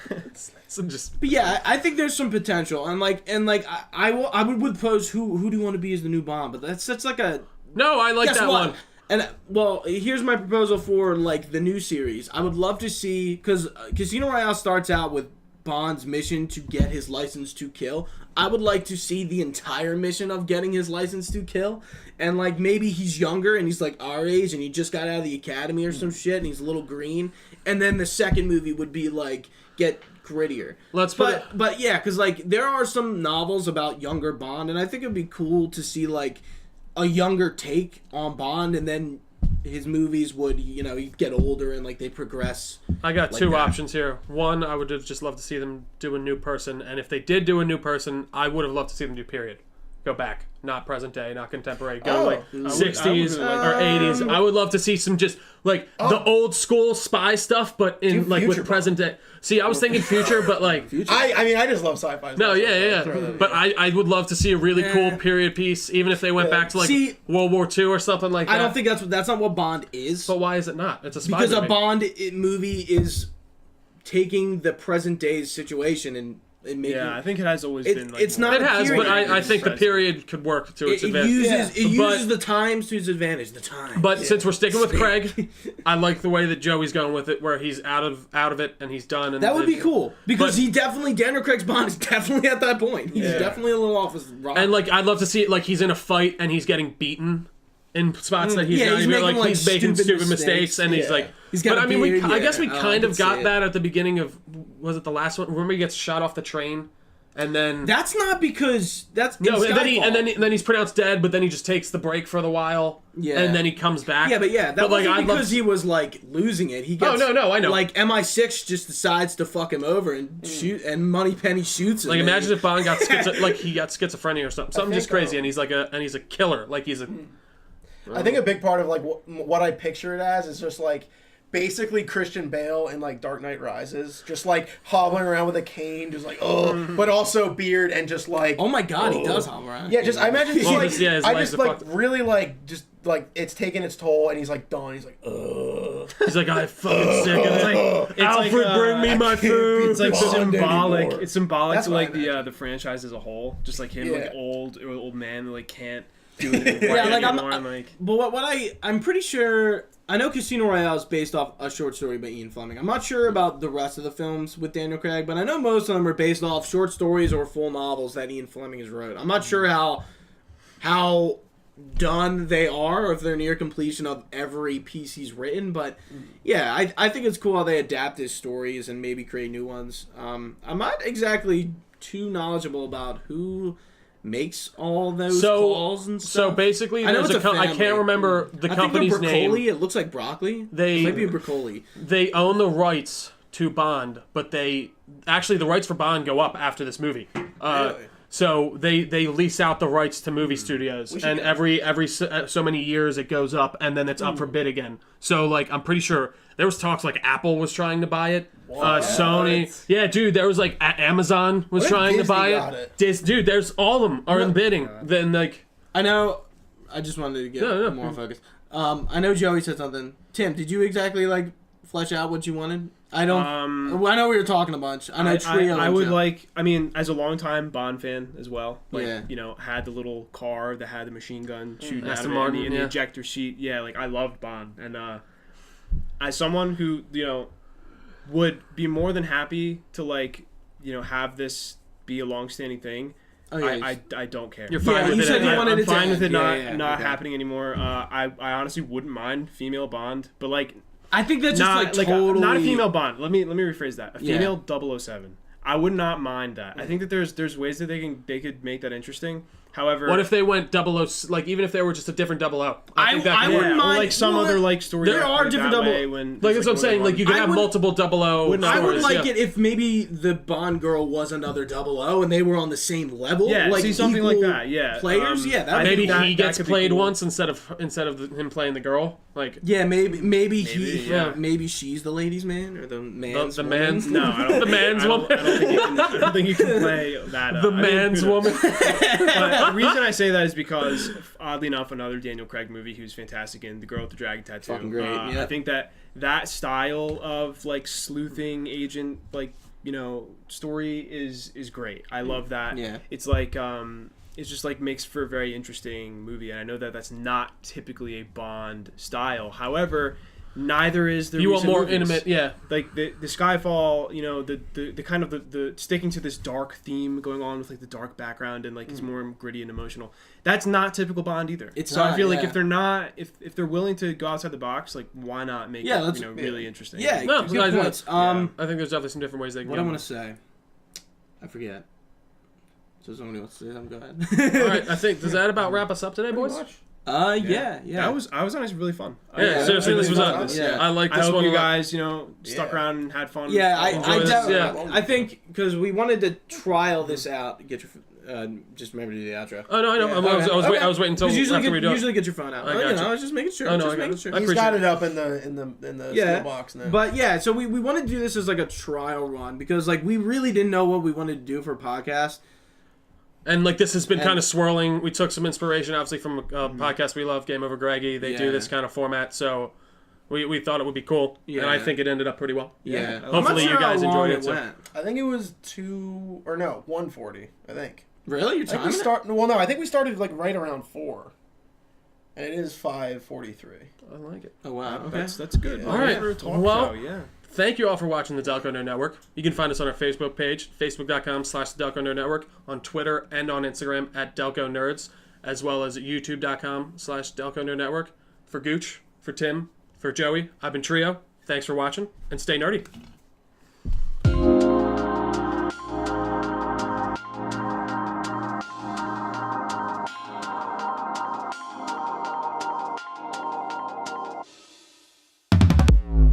But yeah, I think there's some potential. And I would pose who do you want to be as the new Bond? But that's like a no. I like that one. And well, here's my proposal for like the new series. I would love to see, because Casino Royale starts out with Bond's mission to get his license to kill. I would like to see the entire mission of getting his license to kill, and like maybe he's younger and he's like our age and he just got out of the academy or some shit and he's a little green, and then the second movie would be like get grittier. But yeah, because like there are some novels about younger Bond, and I think it'd be cool to see like a younger take on Bond, and then his movies would, he'd get older and like they progress. I got like two that. options here. One, I would have just loved to see them do a new person, and if they did do a new person, I would have loved to see them do period. Go back. Not present day, not contemporary. Go 60s or 80s. I would love to see some just like the old school spy stuff, but in like with present day. See, I was thinking future, but like I just love sci-fi. No, yeah. But I would love to see a really cool period piece, even if they went back to like World War II or something like that. I don't think that's not what Bond is. But why is it not? It's a spy because movie. a Bond movie is taking the present day's situation and making. I think it has always been. Like, it's not. It has, period. but I think the period could work to its advantage. It uses the times to its advantage. The time. But since we're sticking with Craig, I like the way that Joey's going with it, where he's out of it and he's done. And that would be cool because Daniel Craig's Bond is definitely at that point. He's definitely a little off his rock. And like I'd love to see it like he's in a fight and he's getting beaten in spots that he's not even like he's making stupid mistakes and he's like. But I mean, I guess we kind of got that at the beginning of was it the last one? Remember he gets shot off the train. And then that's not because that's no. And then he's pronounced dead, but then he just takes the break for the while. Yeah. And then he comes back. Yeah, that wasn't because he was like losing it. He gets, no, I know. Like MI6 just decides to fuck him over and shoot, and Moneypenny shoots him. Like imagine if Bond got like he got schizophrenia or something just crazy, and he's like he's a killer. Like he's a. I think a big part of like what I picture it as is just like. Basically Christian Bale in like Dark Knight Rises, just like hobbling around with a cane, just like but also beard and just like oh my god, he does hobble around. Yeah, just I imagine he's really like just like it's taking its toll and he's like done. He's like he's like I'm fucking sick. And it's Alfred, like, bring me my food. It's like symbolic. It's symbolic to like the franchise as a whole. Just like him, like old man who like can't do it anymore. But I'm pretty sure. I know Casino Royale is based off a short story by Ian Fleming. I'm not sure about the rest of the films with Daniel Craig, but I know most of them are based off short stories or full novels that Ian Fleming has wrote. I'm not sure how done they are or if they're near completion of every piece he's written, but yeah, I think it's cool how they adapt his stories and maybe create new ones. I'm not exactly too knowledgeable about who makes all those calls and stuff. So basically, I can't remember the company's name. It looks like broccoli. It might be broccoli. They own the rights to Bond, but the rights for Bond go up after this movie. Really? So they lease out the rights to movie studios, and every so many years it goes up, and then it's up for bid again. So like I'm pretty sure there was talks like Apple was trying to buy it, Sony, dude, there was like Amazon was trying to buy it. Dude, there's all of them are in bidding. Then like I know, I just wanted to get more focused. I know Joey said something. Tim, did you exactly like flesh out what you wanted? I don't. I know we were talking a bunch. I know Trio. I would like. I mean, as a longtime Bond fan as well. Like, had the little car that had the machine gun shooting out of it and the ejector seat. Yeah, like I loved Bond, and as someone who would be more than happy to like have this be a long-standing thing. I don't care. You're fine with it. I'm fine with it not happening anymore. I honestly wouldn't mind female Bond, but like. I think that's just totally... not a female Bond. Let me rephrase that. A female 007. I would not mind that. I think that there's ways that they could make that interesting. However, what if they went 00, like even if they were just a different 00? I wouldn't mind. Or like some other like story. There are different 00. Like that's what I'm saying. Like you could have multiple 00 stories. I would like it if maybe the Bond girl was another 00 and they were on the same level. Yeah, like see something like that. Yeah, players. That maybe he gets played once instead of him playing the girl. Like maybe she's the ladies' man or the man's woman. Man's no, I don't, the man's woman. I don't think you can play that. The man's woman. But the reason I say that is because, oddly enough, another Daniel Craig movie he was fantastic in, The Girl with the Dragon Tattoo. Fucking great. I think that style of like sleuthing agent story is great. I love that. Yeah. It's like it's just like makes for a very interesting movie. And I know that that's not typically a Bond style. However, neither is the You want recent more movies. intimate, yeah. Like the Skyfall, you know, the kind of the sticking to this dark theme going on with like the dark background and like it's more gritty and emotional. That's not typical Bond either. It's so I not, feel like yeah. if they're not, if they're willing to go outside the box, like why not make it, you know, really interesting? Yeah, No, good I- points. I think there's definitely some different ways they can What go. I want to say, I forget. So somebody wants to say something. Go ahead. All right, I think does that about wrap us up today, boys? Yeah. That was honestly really fun. Yeah, seriously, this was fun. yeah. I like I this hope one. you a lot. guys, you know, stuck around and had fun. Yeah, Enjoy this, yeah. I think because we wanted to trial this out. Get your just remember to do the outro. Oh no, I know. Yeah. I was waiting until after we do it. Usually get your phone out. I got you. I was just making sure. Oh, no, just I got making it. sure. I He's appreciate got it. it up in the steel box now. But yeah, so we wanted to do this as like a trial run because like we really didn't know what we wanted to do for a podcast. And like this has been kind of swirling. We took some inspiration, obviously, from a podcast we love, Game Over Greggy. They do this kind of format, so we thought it would be cool, and I think it ended up pretty well. Yeah. Hopefully you guys enjoyed it too. I think it was 140. I think. Really, you're I think timing we it? start. Well, no, I think we started like right around 4, and it is 5:43. I like it. Oh wow. Okay. That's good. Yeah. All right. For a talk Well, show, yeah. Thank you all for watching the Delco Nerd Network. You can find us on our Facebook page, facebook.com/Delco Nerd Network, on Twitter and on Instagram at Delco Nerds, as well as at youtube.com/Delco Nerd Network. For Gooch, for Tim, for Joey, I've been Trio. Thanks for watching, and stay nerdy.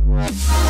What?